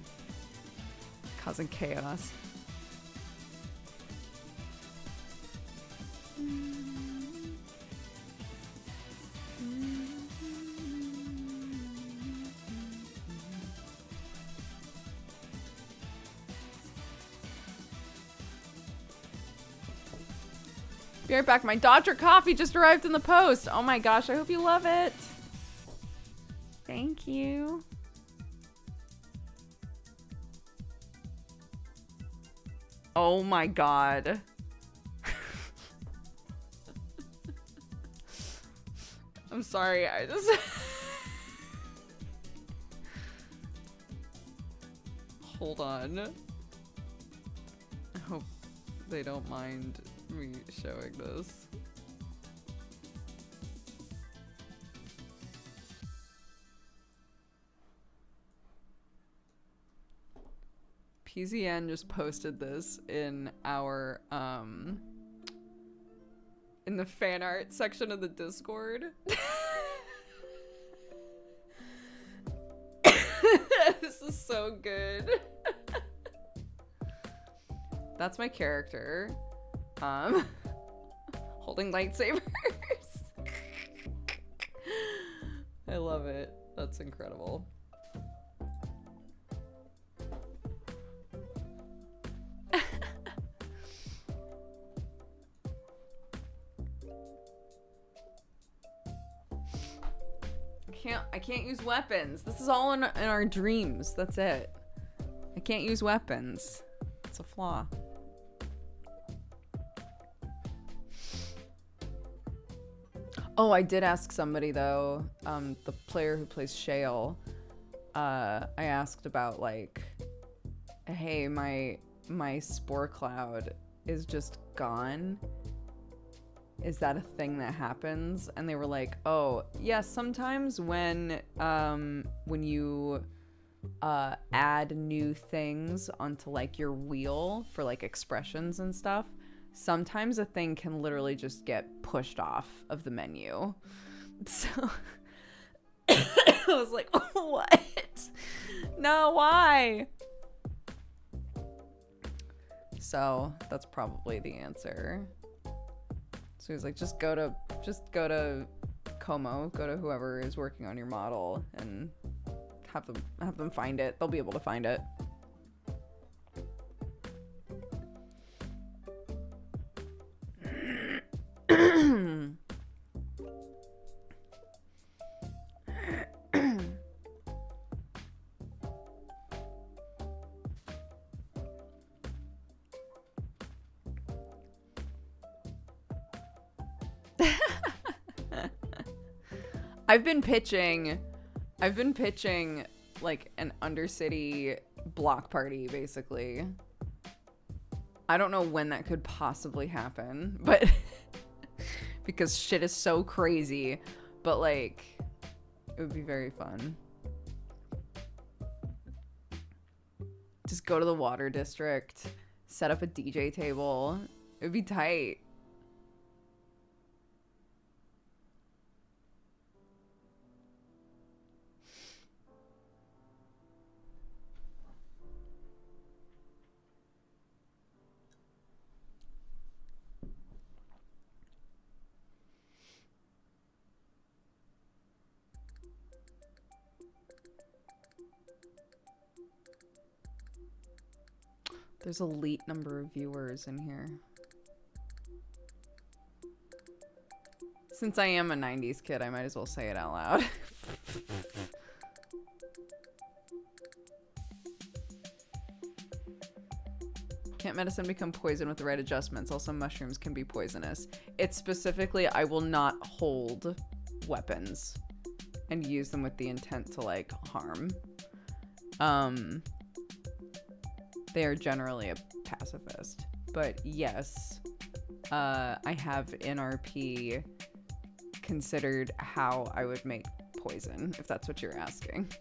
causing chaos. Be right back. My Dodger coffee just arrived in the post. Oh my gosh, I hope you love it. Thank you. Oh my god. I'm sorry, I just... Hold on. I hope they don't mind me showing this. PZN just posted this in our, in the fan art section of the Discord. This is so good. That's my character, holding lightsabers. I love it. That's incredible. I can't use weapons. This is all in our dreams. That's it. I can't use weapons. It's a flaw. Oh, I did ask somebody though, the player who plays Shale, I asked about like, hey, my spore cloud is just gone. is that a thing that happens? And they were like, oh, yeah, sometimes when you add new things onto like your wheel for like expressions and stuff, sometimes a thing can literally just get pushed off of the menu. So I was like, what? No, why? So that's probably the answer. So he's like, just go to Como, go to whoever is working on your model and have them find it. They'll be able to find it. I've been pitching like an Undercity block party, basically. I don't know when that could possibly happen, but because shit is so crazy, but like it would be very fun. Just go to the water district, set up a DJ table. It would be tight. There's a elite number of viewers in here. Since I am a 90s kid, I might as well say it out loud. Can't medicine become poison with the right adjustments? Also, mushrooms can be poisonous. It's specifically, I will not hold weapons and use them with the intent to, like, harm. They are generally a pacifist. But yes, I have NRP considered how I would make poison, if that's what you're asking.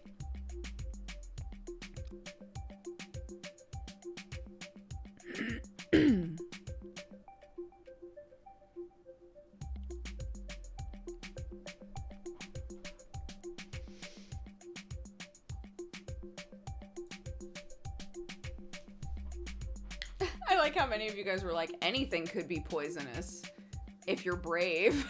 I like how many of you guys were like, anything could be poisonous if you're brave.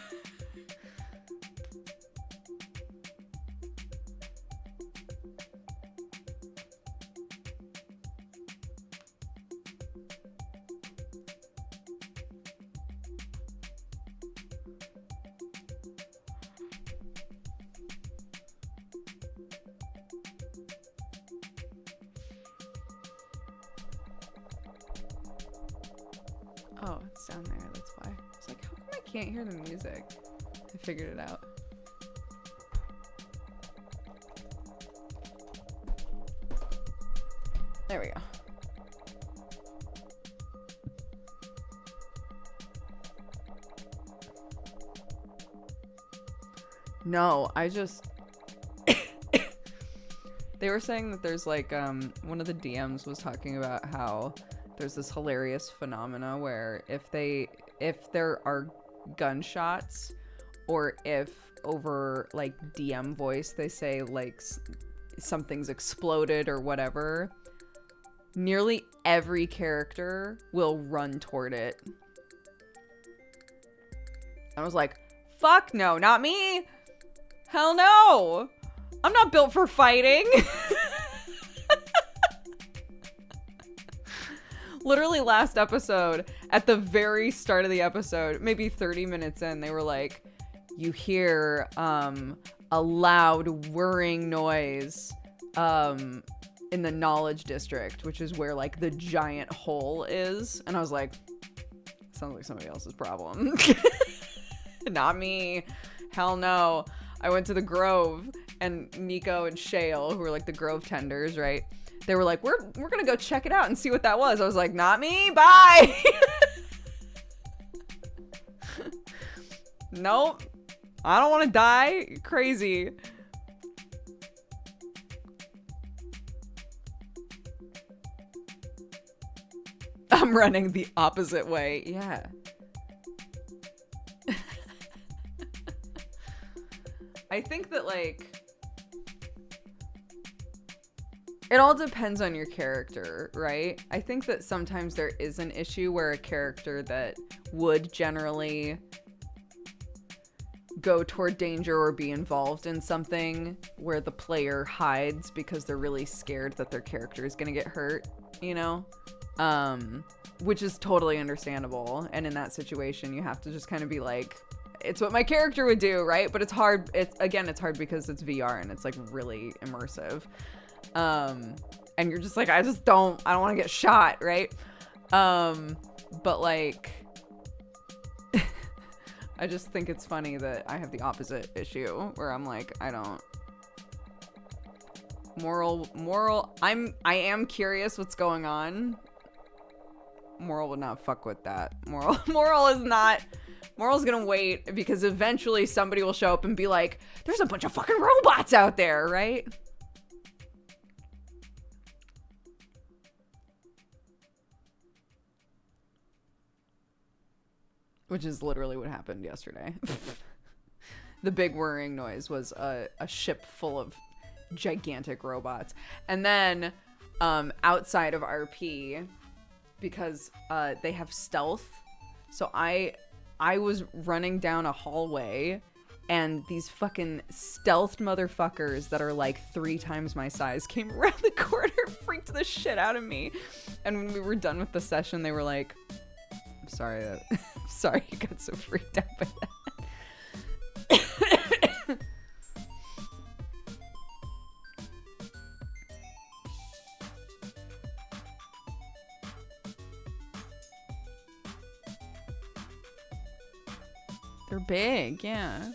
Oh, it's down there, that's why. It's like, how come I can't hear the music? I figured it out. There we go. No, I just... They were saying that there's like, one of the DMs was talking about how there's this hilarious phenomena where if there are gunshots, or if over like DM voice they say like something's exploded or whatever, nearly every character will run toward it. I was like, fuck no, not me. Hell no. I'm not built for fighting. Literally last episode, at the very start of the episode, maybe 30 minutes in, they were like, you hear a loud whirring noise in the knowledge district, which is where like the giant hole is. And I was like, sounds like somebody else's problem. Not me. Hell no. I went to the Grove, and Nico and Shale, who were like the Grove tenders, right? They were like, we're gonna go check it out and see what that was. I was like, not me, bye. Nope. I don't want to die. You're crazy. I'm running the opposite way. Yeah. I think that, like, it all depends on your character, right? I think that sometimes there is an issue where a character that would generally go toward danger or be involved in something where the player hides because they're really scared that their character is going to get hurt, you know? Which is totally understandable. And in that situation, you have to just kind of be like, it's what my character would do, right? But it's hard. It's hard because it's VR and it's like really immersive. And you're just like, I don't want to get shot, right? But like, I just think it's funny that I have the opposite issue where I'm like, I don't I am curious what's going on. Moral would not fuck with that. Moral's gonna wait because eventually somebody will show up and be like, there's a bunch of fucking robots out there, right? Which is literally what happened yesterday. The big whirring noise was a ship full of gigantic robots. And then outside of RP, because they have stealth, so I was running down a hallway and these fucking stealthed motherfuckers that are like 3 times my size came around the corner, freaked the shit out of me. And when we were done with the session, they were like, I'm sorry you got so freaked out by that. They're big, yeah.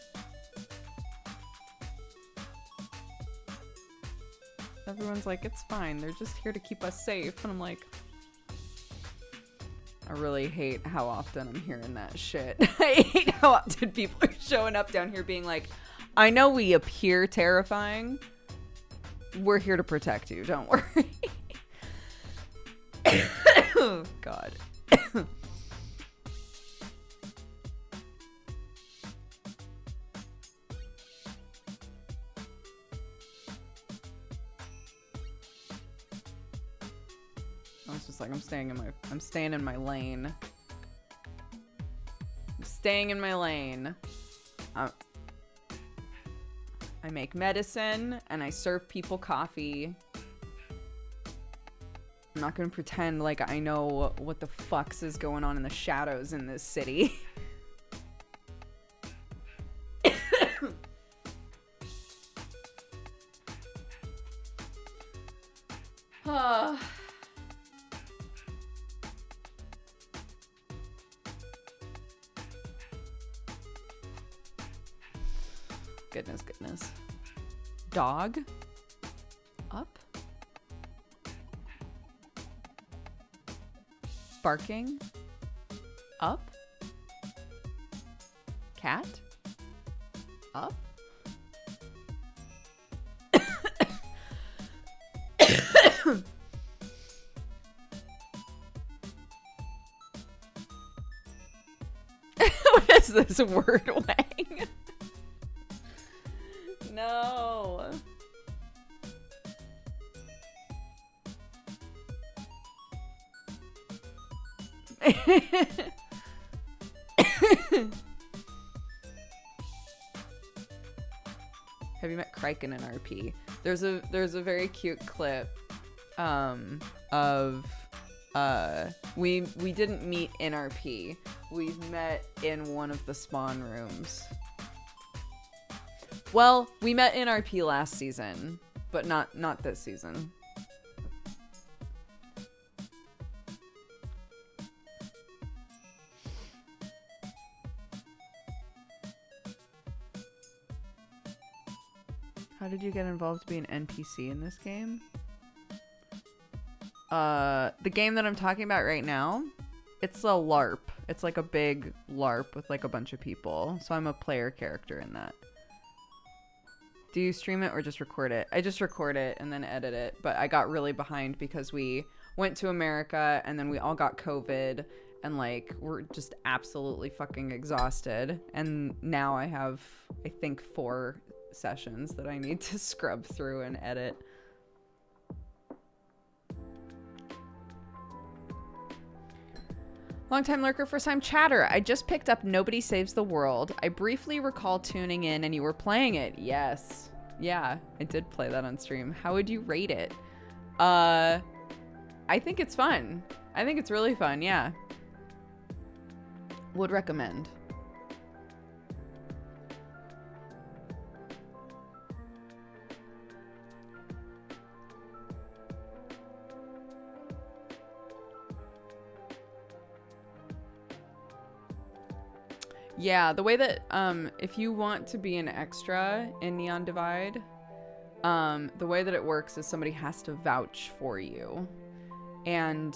Everyone's like, it's fine. They're just here to keep us safe. And I'm like, I really hate how often I'm hearing that shit. I hate how often people are showing up down here being like, I know we appear terrifying. We're here to protect you. Don't worry. Oh, God. I was just like, I'm staying in my lane. I'm staying in my lane. I make medicine and I serve people coffee. I'm not gonna pretend like I know what the fucks is going on in the shadows in this city. Goodness. Dog? Up? Barking? Up? Cat? Up? What is this word wang? No. Have you met Kraken in RP? There's a very cute clip of we didn't meet in RP. We met in one of the spawn rooms. Well, we met in RP last season, but not this season. How did you get involved to be an NPC in this game? The game that I'm talking about right now, it's a LARP. It's like a big LARP with like a bunch of people. So I'm a player character in that. Do you stream it or just record it? I just record it and then edit it. But I got really behind because we went to America and then we all got COVID and like we're just absolutely fucking exhausted. And now I have, I think, 4 sessions that I need to scrub through and edit. Long-time lurker, first-time chatter. I just picked up Nobody Saves the World. I briefly recall tuning in and you were playing it. Yes. Yeah, I did play that on stream. How would you rate it? I think it's fun. I think it's really fun, yeah. Would recommend. Yeah, the way that, if you want to be an extra in Neon Divide, the way that it works is somebody has to vouch for you. And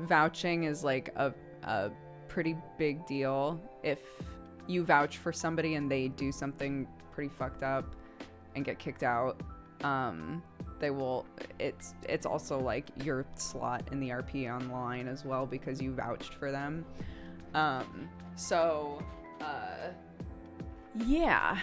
vouching is like a pretty big deal. If you vouch for somebody and they do something pretty fucked up and get kicked out, they will, it's also like your slot in the RP online as well because you vouched for them. Yeah.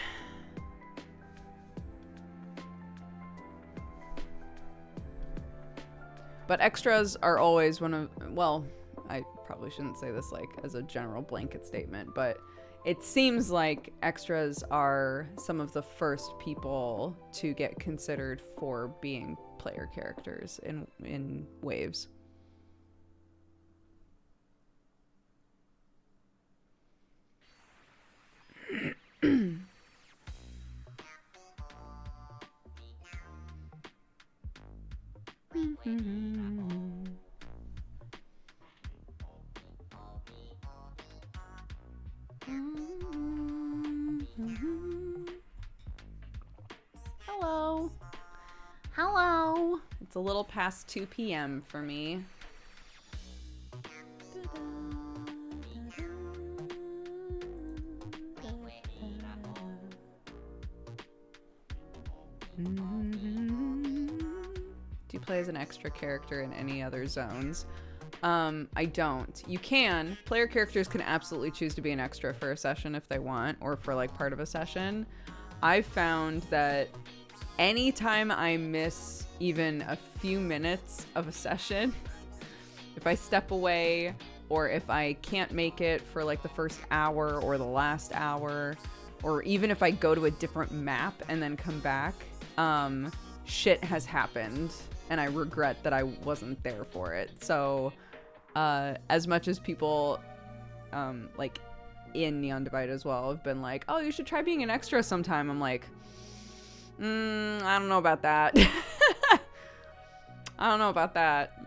But extras are always one of, well, I probably shouldn't say this like as a general blanket statement, but it seems like extras are some of the first people to get considered for being player characters in waves. Hello. Hello. It's a little past 2 p.m. for me. Do you play as an extra character in any other zones? I don't. You can. Player characters can absolutely choose to be an extra for a session if they want, or for like part of a session. I've found that anytime I miss even a few minutes of a session, if I step away or if I can't make it for like the first hour or the last hour, or even if I go to a different map and then come back, shit has happened and I regret that I wasn't there for it. So as much as people like in Neon Divide as well have been like, oh, you should try being an extra sometime, I'm like, I don't know about that. I don't know about that.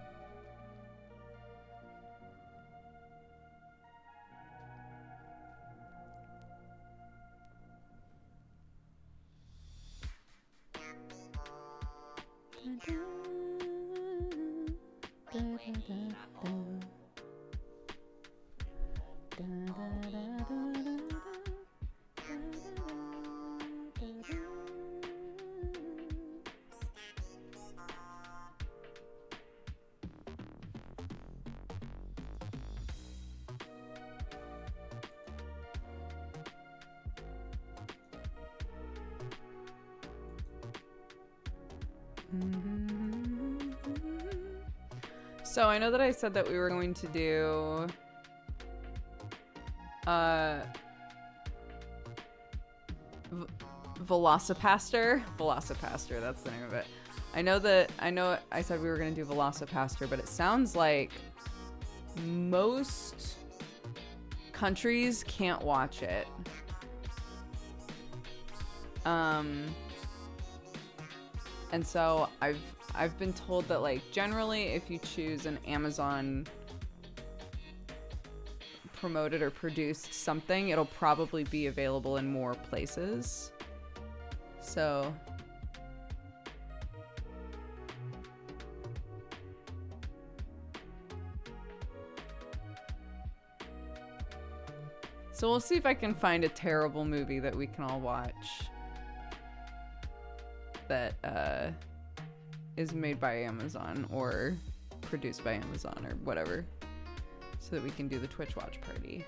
So I know that I said that we were going to do Velocipaster, that's the name of it. I know I said we were going to do Velocipaster, but it sounds like most countries can't watch it. And so I've been told that, like, generally if you choose an Amazon promoted or produced something, it'll probably be available in more places. So So we'll see if I can find a terrible movie that we can all watch that is made by Amazon or produced by Amazon or whatever, so that we can do the Twitch watch party.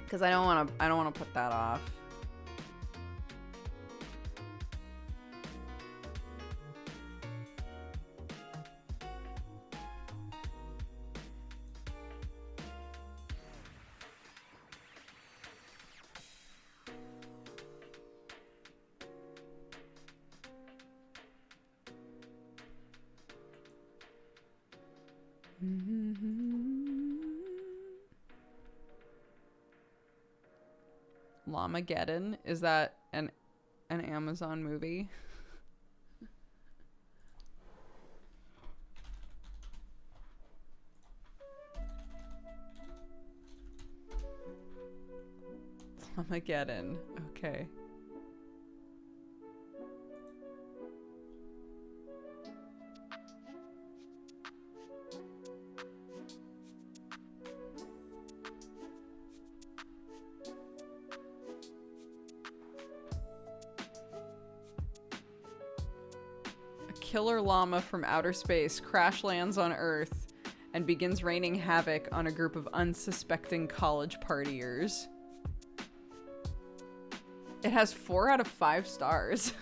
Because I don't want to put that off. Llamageddon, is that an Amazon movie? Llamageddon, okay. Killer llama from outer space crash lands on Earth and begins raining havoc on a group of unsuspecting college partiers. It has 4 out of 5 stars.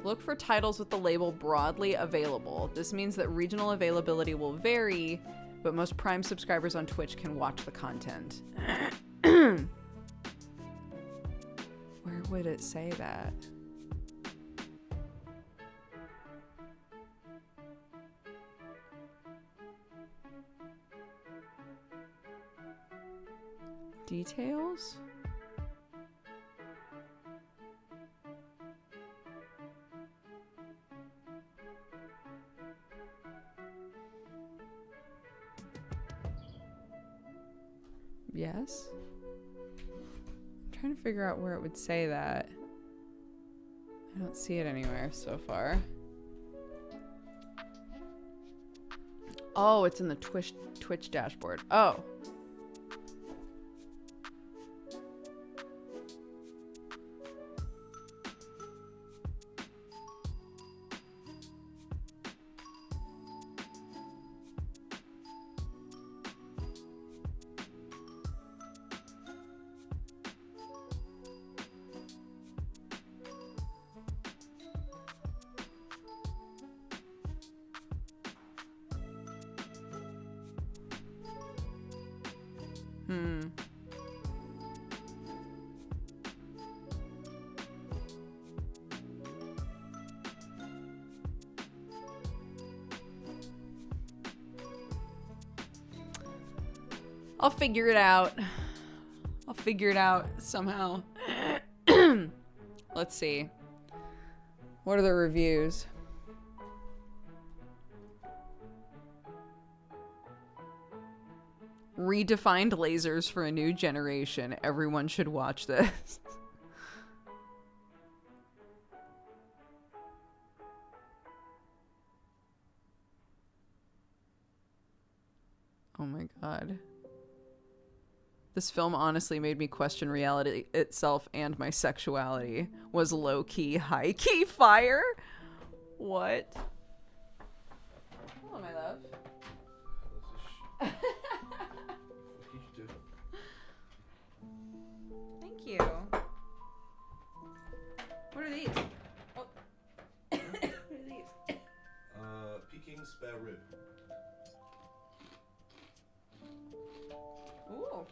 Look for titles with the label broadly available. This means that regional availability will vary, but most Prime subscribers on Twitch can watch the content. Where would it say that? Details? Yes. I'm trying to figure out where it would say that. I don't see it anywhere so far. Oh, it's in the Twitch dashboard. Oh. I'll figure it out. I'll figure it out somehow. Let's see. What are the reviews? Redefined lasers for a new generation. Everyone should watch this. Oh my god. This film honestly made me question reality itself and my sexuality. Was low-key, high-key fire? What? Hello, my love. Thank you. What are these? Oh. What are these? Peking spare rib. Ooh.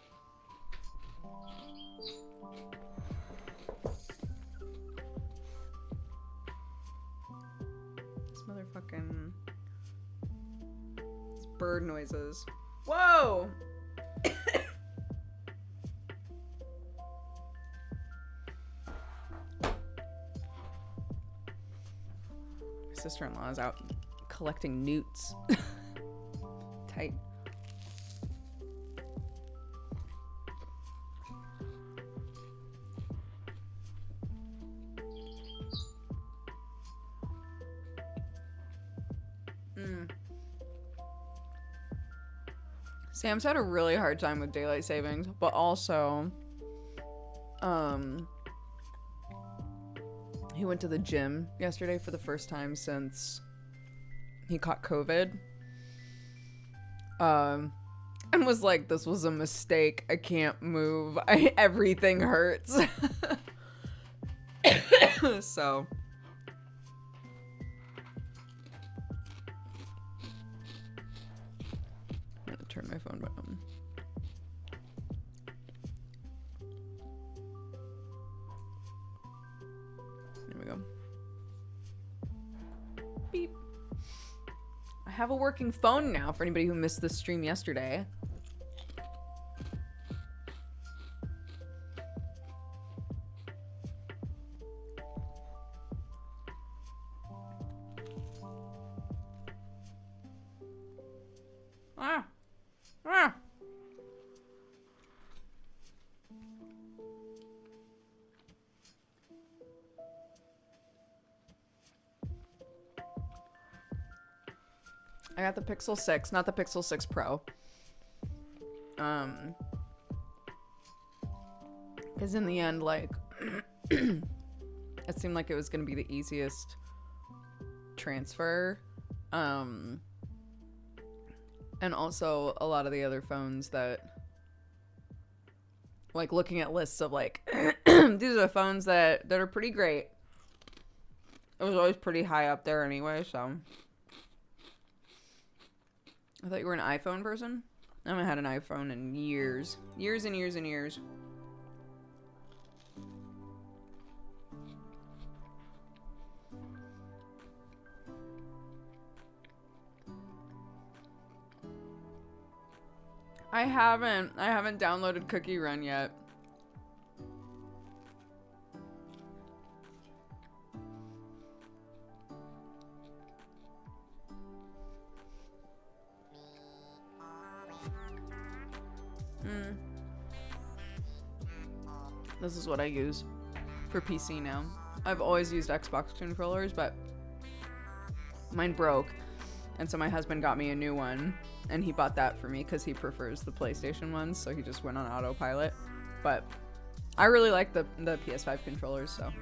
This motherfucking... These bird noises. Whoa! My sister-in-law is out collecting newts. Tight. Sam's had a really hard time with daylight savings, but also, he went to the gym yesterday for the first time since he caught COVID. And was like, this was a mistake. I can't move. Everything hurts. So. I'm gonna turn my phone back on. There we go. Beep. I have a working phone now for anybody who missed the stream yesterday. I got the Pixel 6, not the Pixel 6 Pro. Because in the end, like, it seemed like it was going to be the easiest transfer. And also a lot of the other phones that, like, looking at lists of, like, these are phones that are pretty great. It was always pretty high up there anyway, so. I thought you were an iPhone person? I haven't had an iPhone in years. Years and years and years. I haven't downloaded Cookie Run yet. This is what I use for PC now. I've always used Xbox controllers, but mine broke. And so my husband got me a new one, and he bought that for me because he prefers the PlayStation ones, so he just went on autopilot. But I really like the PS5 controllers, so.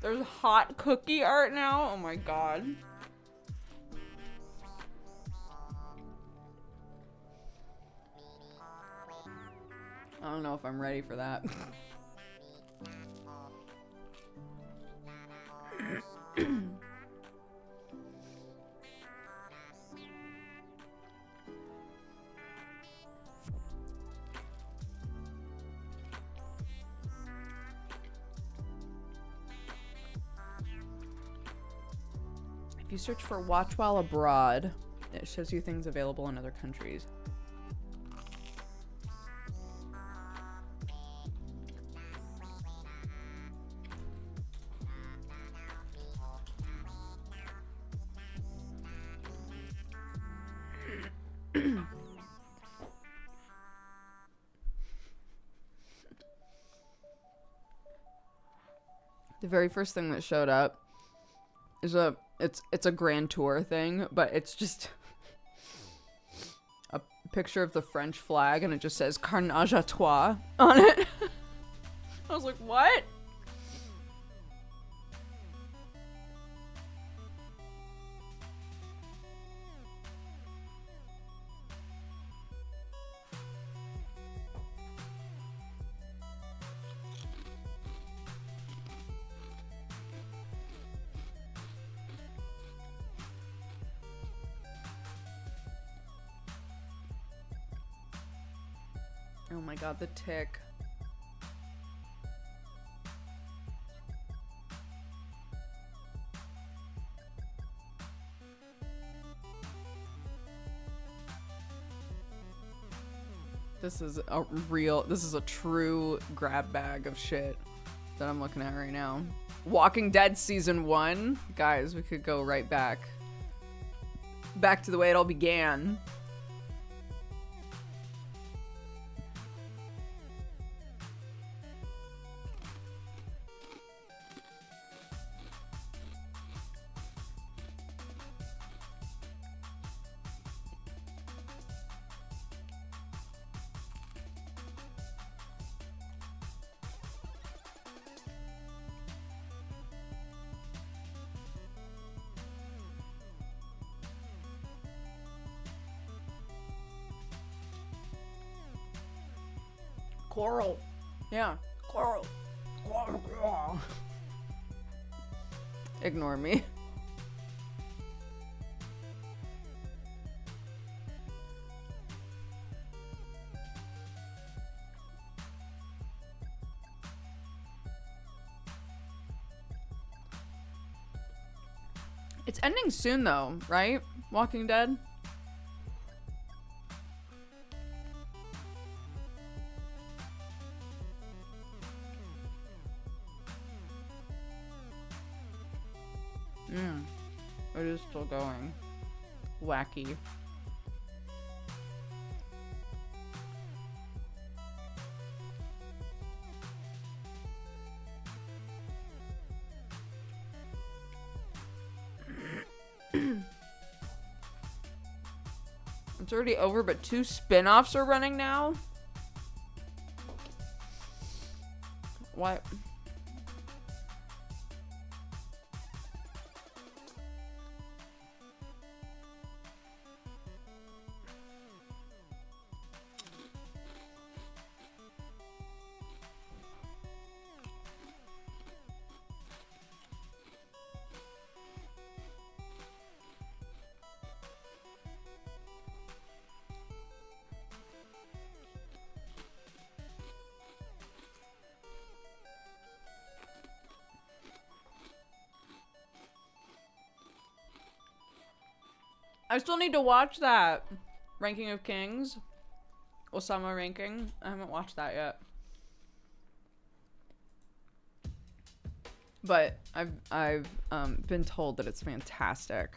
There's hot cookie art now? Oh my god. I don't know if I'm ready for that. If you search for Watch While Abroad, it shows you things available in other countries. The very first thing that showed up is it's a Grand Tour thing, but it's just a picture of the French flag, and it just says Carnage à toi on it. I was like, what? Oh my god, the tick. This is a true grab bag of shit that I'm looking at right now. Walking Dead Season 1. Guys, we could go right back Back to the way it all began. Coral. Yeah. Coral. Ignore me. It's ending soon though, right? Walking Dead? It is still going. Wacky. It's already over, but 2 spin-offs are running now? What? I still need to watch that. Ranking of Kings. Osama ranking. I haven't watched that yet. But I've been told that it's fantastic.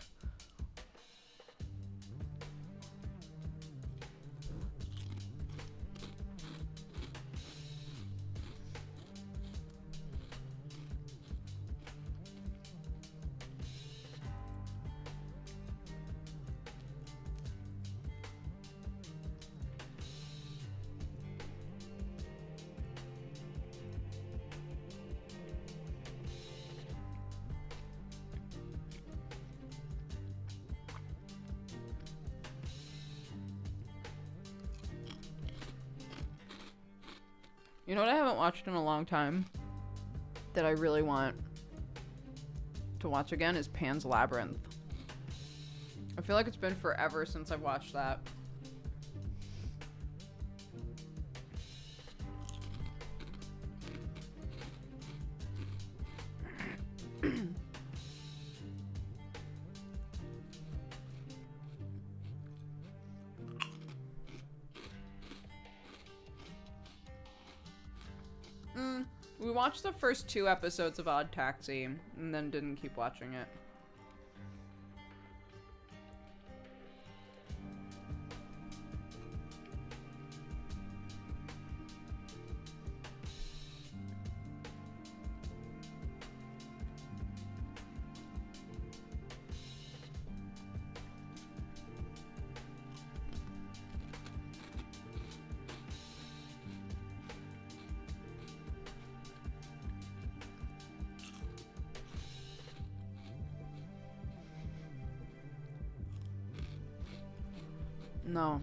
You know what I haven't watched in a long time that I really want to watch again is Pan's Labyrinth. I feel like it's been forever since I've watched that. We watched the first 2 episodes of Odd Taxi and then didn't keep watching it. No,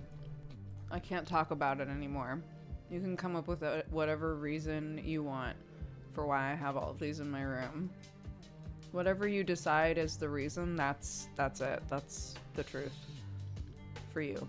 I can't talk about it anymore. You can come up with whatever reason you want for why I have all of these in my room. Whatever you decide is the reason, that's it. That's the truth. For you.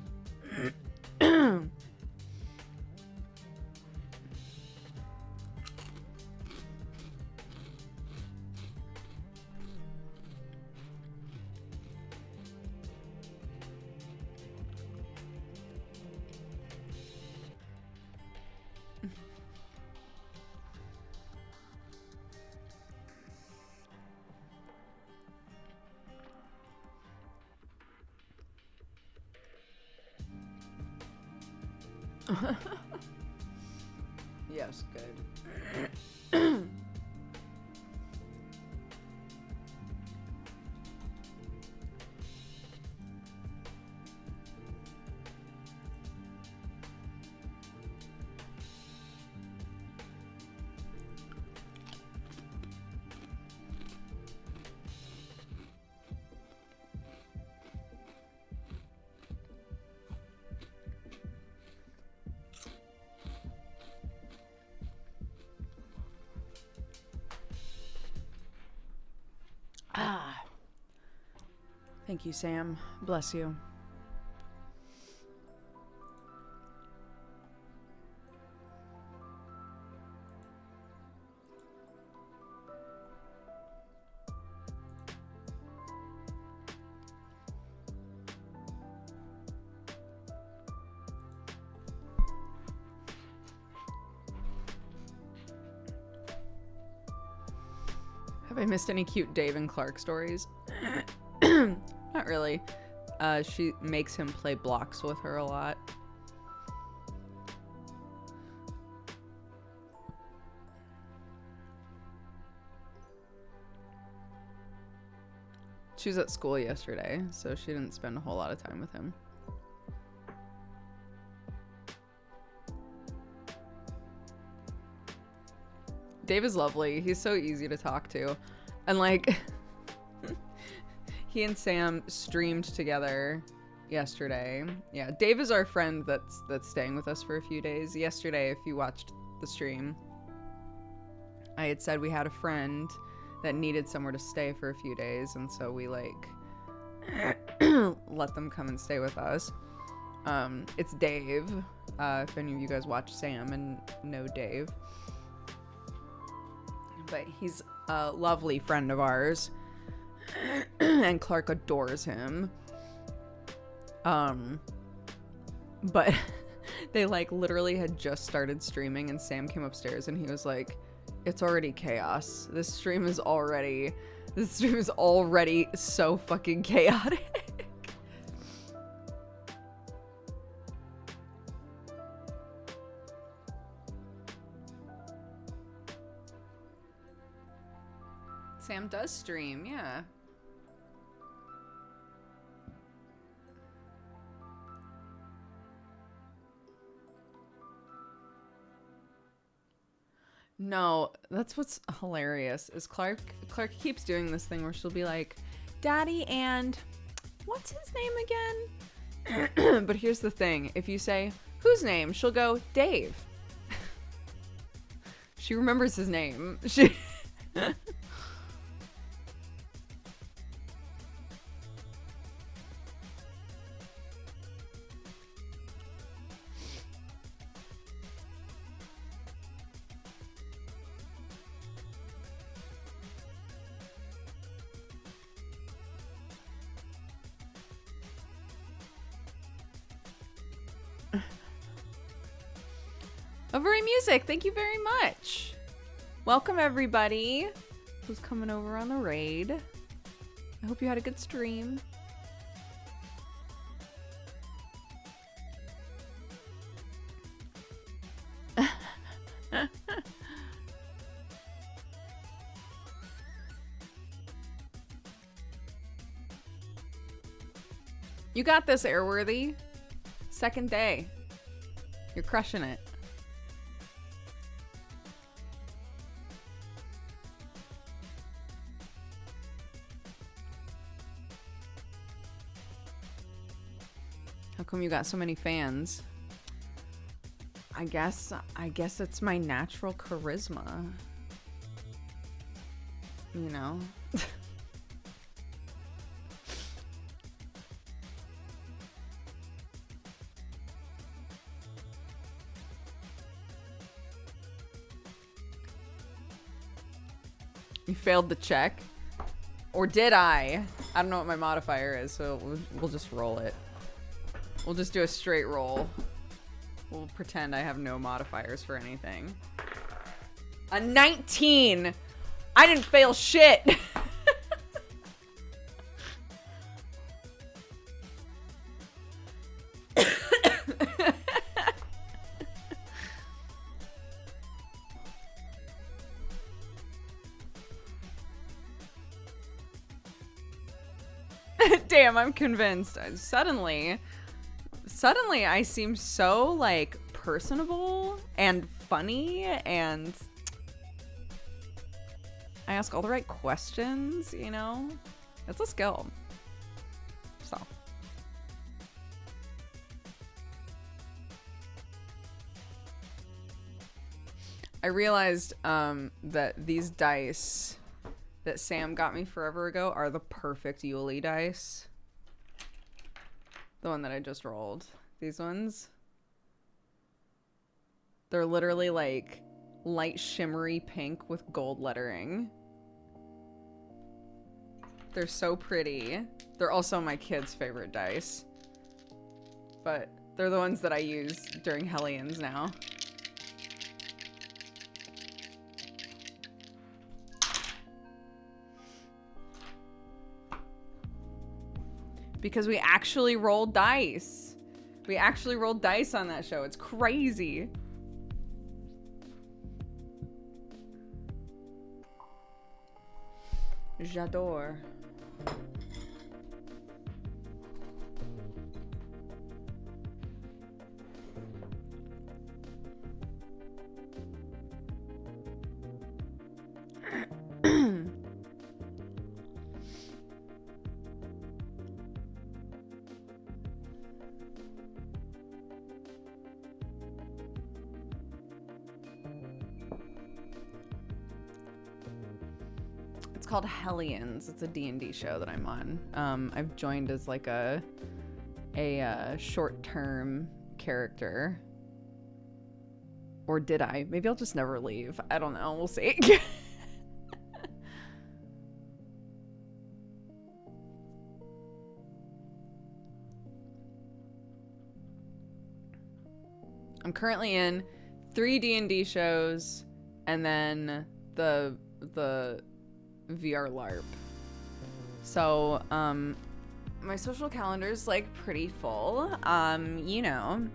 Yes, good. Ah. Thank you, Sam. Bless you. Have I missed any cute Dave and Clark stories? Not really. She makes him play blocks with her a lot. She was at school yesterday, so she didn't spend a whole lot of time with him. Dave is lovely. He's so easy to talk to. And like he and Sam streamed together yesterday. Yeah, Dave is our friend that's staying with us for a few days. Yesterday, if you watched the stream, I had said we had a friend that needed somewhere to stay for a few days, and so we like let them come and stay with us. It's Dave. If any of you guys watch Sam and know Dave. But he's a lovely friend of ours. And Clark adores him. But they like literally had just started streaming and Sam came upstairs and he was like, it's already chaos. This stream is already so fucking chaotic. Sam does stream, yeah. No, that's what's hilarious is Clark keeps doing this thing where she'll be like, Daddy, and what's his name again? But here's the thing. If you say, whose name? She'll go, Dave. She remembers his name. She... Overy Music, thank you very much. Welcome everybody who's coming over on the raid. I hope you had a good stream. You got this, Airworthy. Second day. You're crushing it. How come you got so many fans? I guess it's my natural charisma. You know? You failed the check? Or did I? I don't know what my modifier is, so we'll just roll it. We'll just do a straight roll. We'll pretend I have no modifiers for anything. A 19! I didn't fail shit! Damn, I'm convinced. Suddenly I seem so like personable and funny, and I ask all the right questions, you know? It's a skill. So. I realized that these dice that Sam got me forever ago are the perfect Yuli dice. The one that I just rolled. These ones. They're literally like light shimmery pink with gold lettering. They're so pretty. They're also my kids' favorite dice. But they're the ones that I use during Hellions now. Because we actually rolled dice. We actually rolled dice on that show. It's crazy. J'adore. It's called Hellions. It's a D&D show that I'm on. I've joined as like a short-term character. Or did I? Maybe I'll just never leave. I don't know. We'll see. I'm currently in 3 D&D shows and then the VR LARP. So, my social calendar's like pretty full. You know.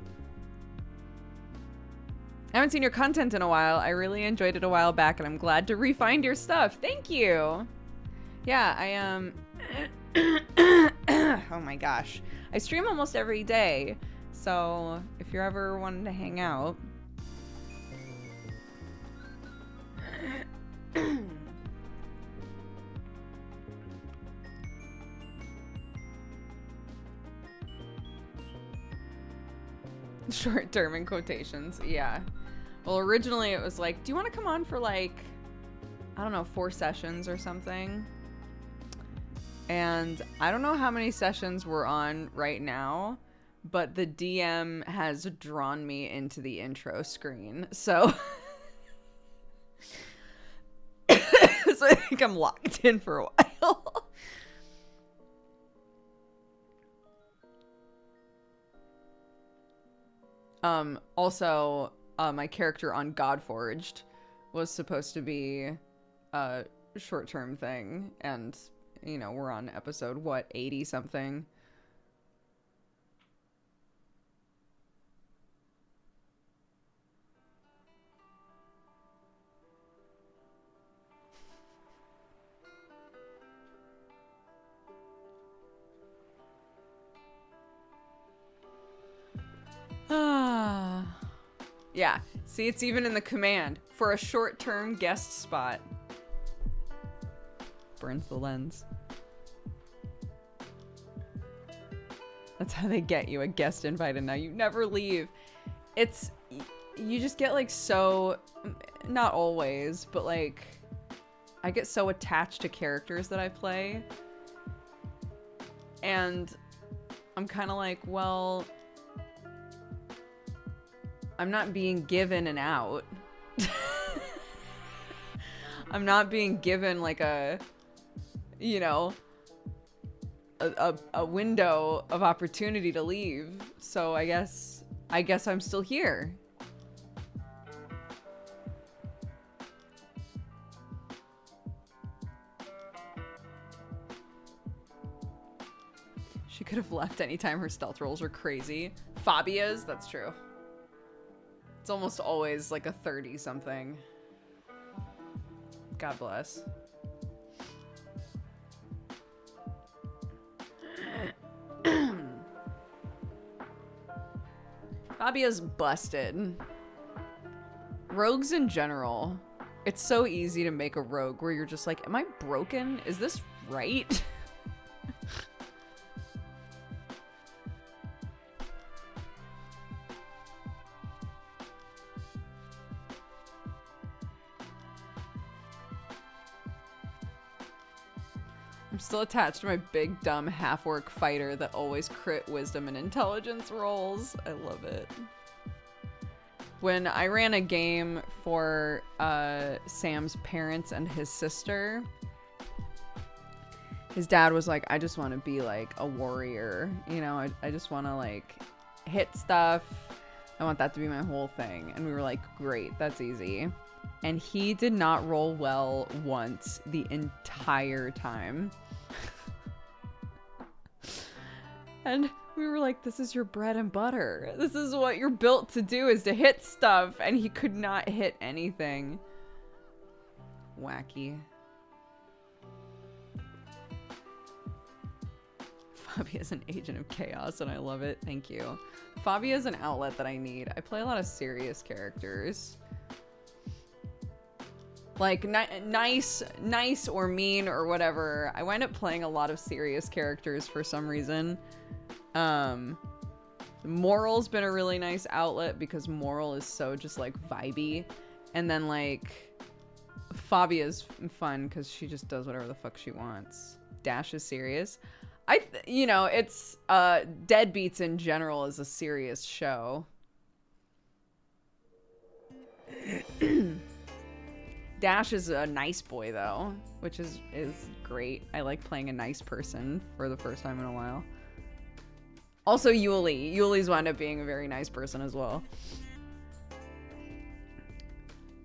I haven't seen your content in a while. I really enjoyed it a while back and I'm glad to re-find your stuff. Thank you. Yeah, oh my gosh. I stream almost every day. So, if you're ever wanting to hang out. Short term in quotations, yeah. Well, originally it was like, do you want to come on for like, I don't know, 4 sessions or something? And I don't know how many sessions we're on right now, but the DM has drawn me into the intro screen. So, so I think I'm locked in for a while. Also, my character on Godforged was supposed to be a short-term thing, and, you know, we're on episode, what, 80-something? Yeah, see, it's even in the command. For a short-term guest spot. Burns the lens. That's how they get you a guest invite, and now you never leave. It's... You just get, like, so... Not always, but, like... I get so attached to characters that I play. And I'm kind of like, well... I'm not being given an out. I'm not being given like a, you know, a window of opportunity to leave. So I guess I'm still here. She could have left anytime her stealth rolls were crazy. Fabia's, that's true. It's almost always like a 30-something. God bless. Fabia's busted. Rogues in general. It's so easy to make a rogue where you're just like, am I broken? Is this right? I'm still attached to my big, dumb, half-orc fighter that always crit wisdom and intelligence rolls. I love it. When I ran a game for Sam's parents and his sister, his dad was like, I just want to be like a warrior. You know, I just want to like hit stuff. I want that to be my whole thing. And we were like, great, that's easy. And he did not roll well once the entire time. And we were like, this is your bread and butter. This is what you're built to do, is to hit stuff. And he could not hit anything. Wacky. Fabia is an agent of chaos and I love it. Thank you. Fabia is an outlet that I need. I play a lot of serious characters. Like, nice or mean or whatever. I wind up playing a lot of serious characters for some reason. Moral's been a really nice outlet because Moral is so just like vibey. And then like Fabia's fun because she just does whatever the fuck she wants. Dash is serious. You know, it's Deadbeats in general is a serious show. Dash is a nice boy though, which is great. I like playing a nice person for the first time in a while. Also Yuli. Yuli's wound up being a very nice person as well.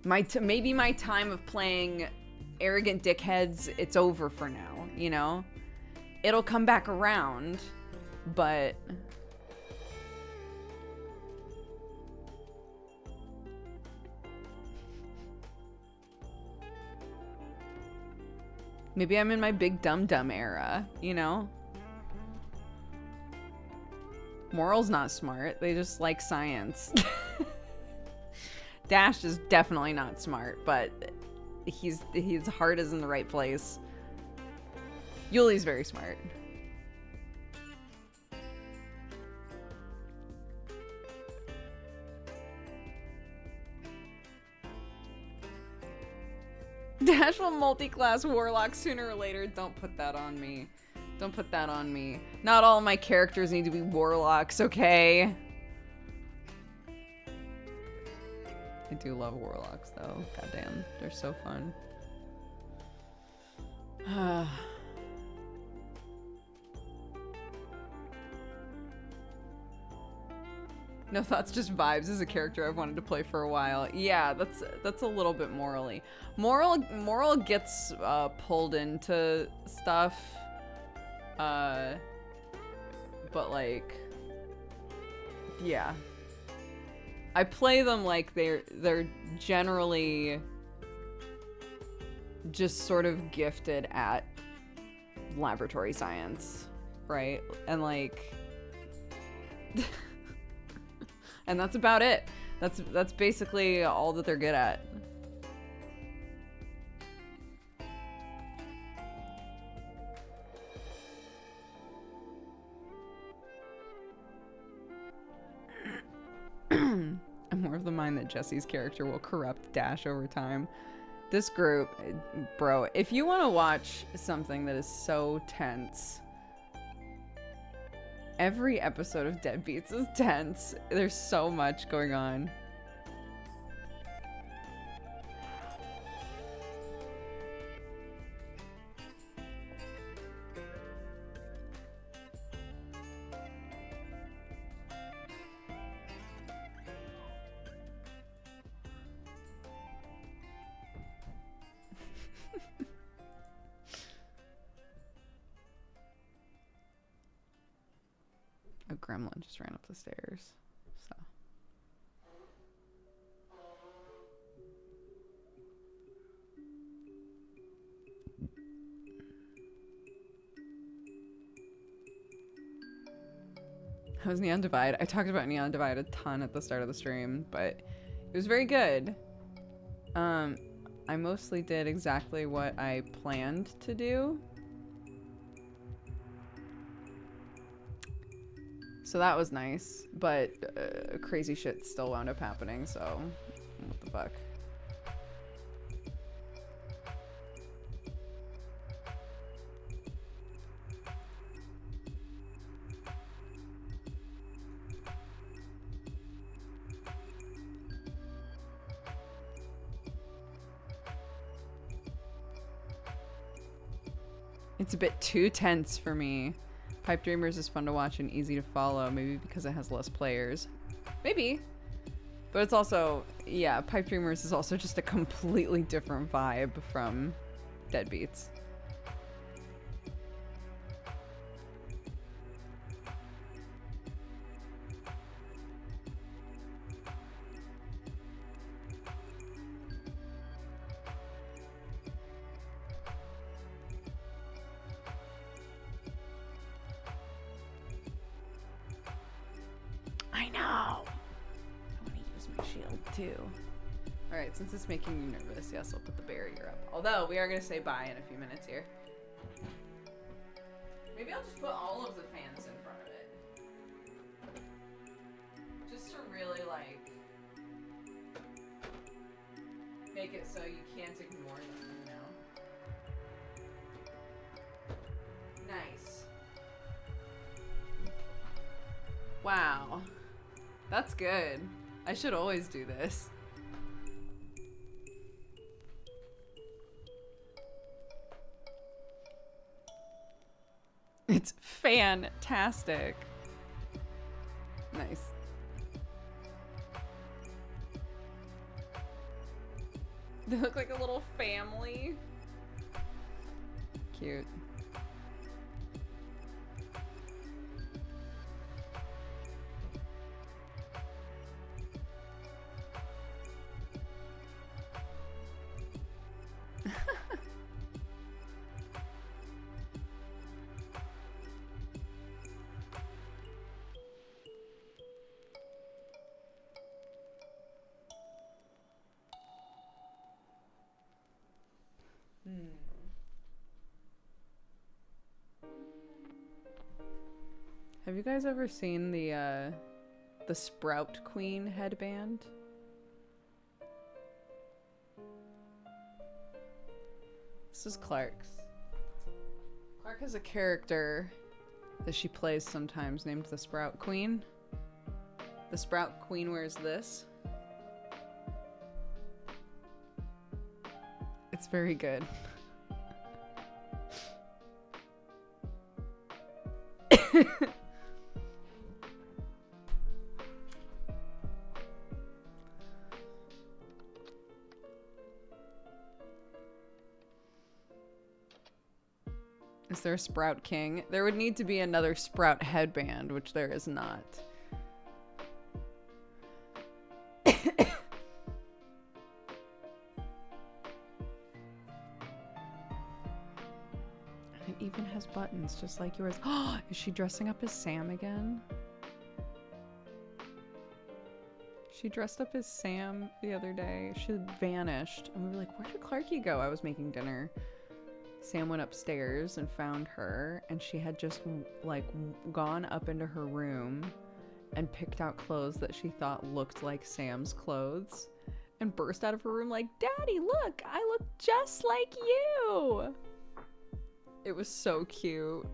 Maybe my time of playing arrogant dickheads, it's over for now, you know? It'll come back around, but... maybe I'm in my big dumb era, you know? Moral's not smart. They just like science. Dash is definitely not smart, but his heart is in the right place. Yuli's very smart. Dash will multi-class warlock sooner or later. Don't put that on me. Don't put that on me. Not all my characters need to be warlocks, okay? I do love warlocks, though. Goddamn, they're so fun. No thoughts, just vibes is a character I've wanted to play for a while. Yeah, that's a little bit morally. Moral gets pulled into stuff. But like, yeah. I play them like they're generally just sort of gifted at laboratory science, right? And like and that's about it. That's basically all that they're good at. I'm more of the mind that Jesse's character will corrupt Dash over time. This group, bro, if you want to watch something that is so tense, every episode of Deadbeats is tense. There's so much going on. A gremlin just ran up the stairs, so. That was Neon Divide. I talked about Neon Divide a ton at the start of the stream, but it was very good. I mostly did exactly what I planned to do. So that was nice, but crazy shit still wound up happening, so what the fuck. It's a bit too tense for me. Pipe Dreamers is fun to watch and easy to follow, maybe because it has less players. Maybe. But it's also, yeah, Pipe Dreamers is also just a completely different vibe from Deadbeats. I know! I want to use my shield too. Alright, since it's making you nervous, yes, I'll put the barrier up. Although, we are going to say bye in a few minutes here. Maybe I'll just put all of the fans in front of it. Just to really, like, make it so you can't ignore them, you know? Nice. Wow. That's good. I should always do this. It's fantastic. Nice. They look like a little family. Cute. Have you guys ever seen the Sprout Queen headband? This is Clark's. Clark has a character that she plays sometimes named the Sprout Queen. The Sprout Queen wears this. It's very good. Is there a Sprout King? There would need to be another Sprout headband, which there is not. It even has buttons, just like yours. Oh, is she dressing up as Sam again? She dressed up as Sam the other day. She vanished. And we were like, where did Clarky go? I was making dinner. Sam went upstairs and found her, and she had just like gone up into her room and picked out clothes that she thought looked like Sam's clothes and burst out of her room like, Daddy, look, I look just like you. It was so cute.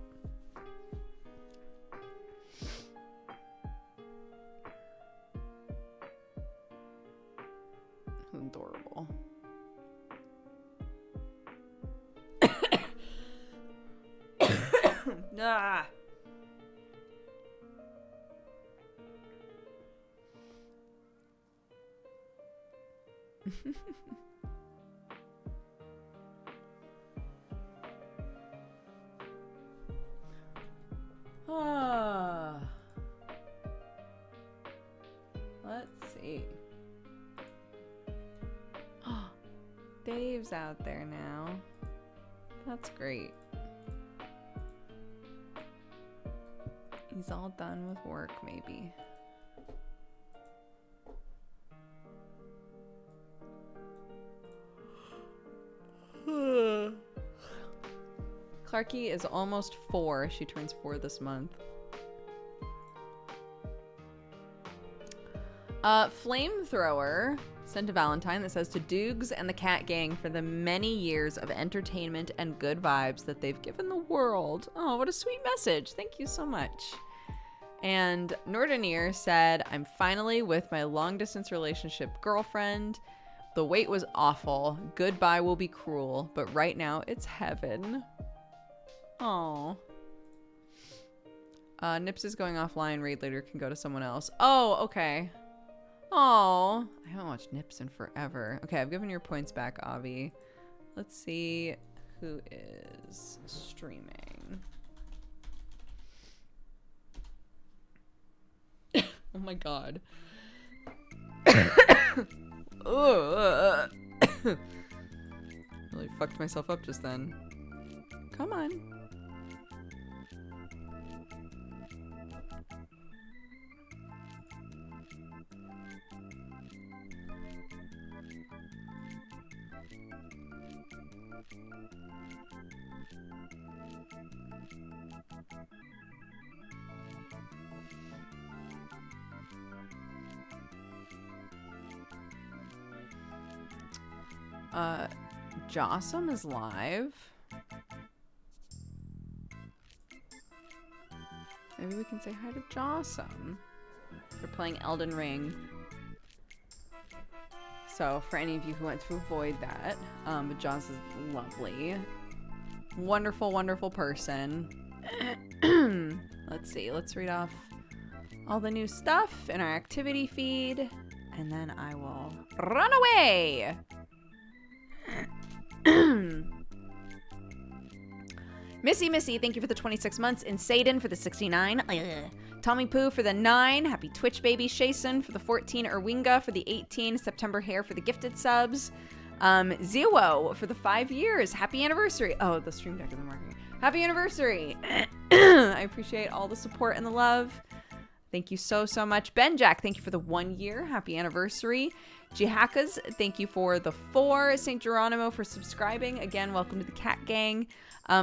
Adorable. Ah. Ah. Let's see. Dave's out there now. That's great. He's all done with work, maybe. Clarky is almost 4. She turns 4 this month. Flamethrower sent a Valentine that says to Doogs and the Cat Gang for the many years of entertainment and good vibes that they've given the world. Oh, what a sweet message. Thank you so much. And Nordenir said, I'm finally with my long distance relationship girlfriend. The wait was awful. Goodbye will be cruel, but right now it's heaven. Oh. Nips is going offline. Raid later can go to someone else. Oh, okay. Oh, I haven't watched Nips in forever. Okay, I've given your points back, Avi. Let's see who is streaming. Oh my god. Really fucked myself up just then. Come on. Jossum is live. Maybe we can say hi to Jossum. We're playing Elden Ring. So for any of you who want to avoid that, but Joss is lovely. Wonderful, wonderful person. Let's see. Let's read off all the new stuff in our activity feed. And then I will run away. Missy, thank you for the 26 months. And Saden for the 69. Tommy Poo for the 9. Happy Twitch baby. Shason for the 14. Erwinga for the 18. September Hair for the gifted subs. Zero for the 5 years. Happy anniversary. Oh, the stream deck isn't working. Happy anniversary. I appreciate all the support and the love. Thank you so much. Ben Jack, thank you for the 1 year. Happy anniversary. Jihakas, thank you for the 4. St. Geronimo for subscribing. Again, welcome to the Cat Gang.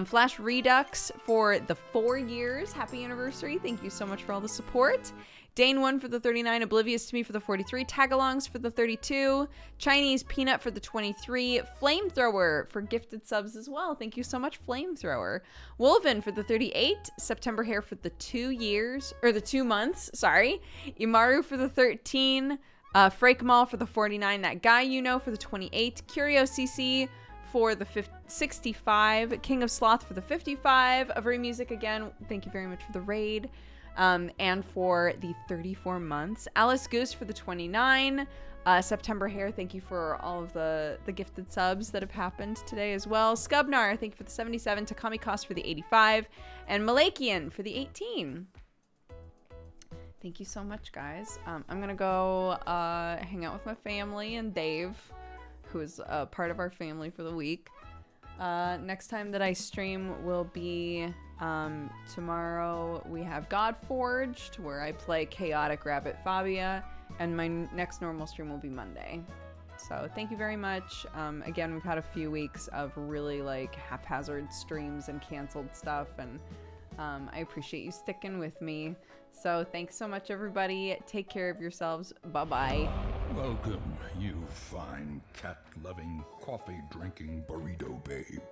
Flash Redux for the 4 years. Happy anniversary. Thank you so much for all the support. Dane1 for the 39. Oblivious to Me for the 43. Tagalongs for the 32. Chinese Peanut for the 23. Flamethrower for gifted subs as well. Thank you so much, Flamethrower. Wolven for the 38. September Hair for the 2 years, or the 2 months, sorry. Imaru for the 13. Frakemal for the 49. That Guy You Know for the 28. Curio CC for the 65. King of Sloth for the 55. Avery Music again, thank you very much for the raid. And for the 34 months. Alice Goose for the 29. September Hair, thank you for all of the gifted subs that have happened today as well. Scubnar, thank you for the 77. Takami Cost for the 85. And Malakian for the 18. Thank you so much, guys. I'm going to go hang out with my family and Dave, who is part of our family for the week. Next time that I stream will be tomorrow. We have Godforged, where I play Chaotic Rabbit Fabia, and my next normal stream will be Monday. So thank you very much. Again, we've had a few weeks of really like haphazard streams and canceled stuff, and I appreciate you sticking with me. So thanks so much, everybody. Take care of yourselves. Bye-bye. Welcome, you fine cat-loving, coffee-drinking burrito babe.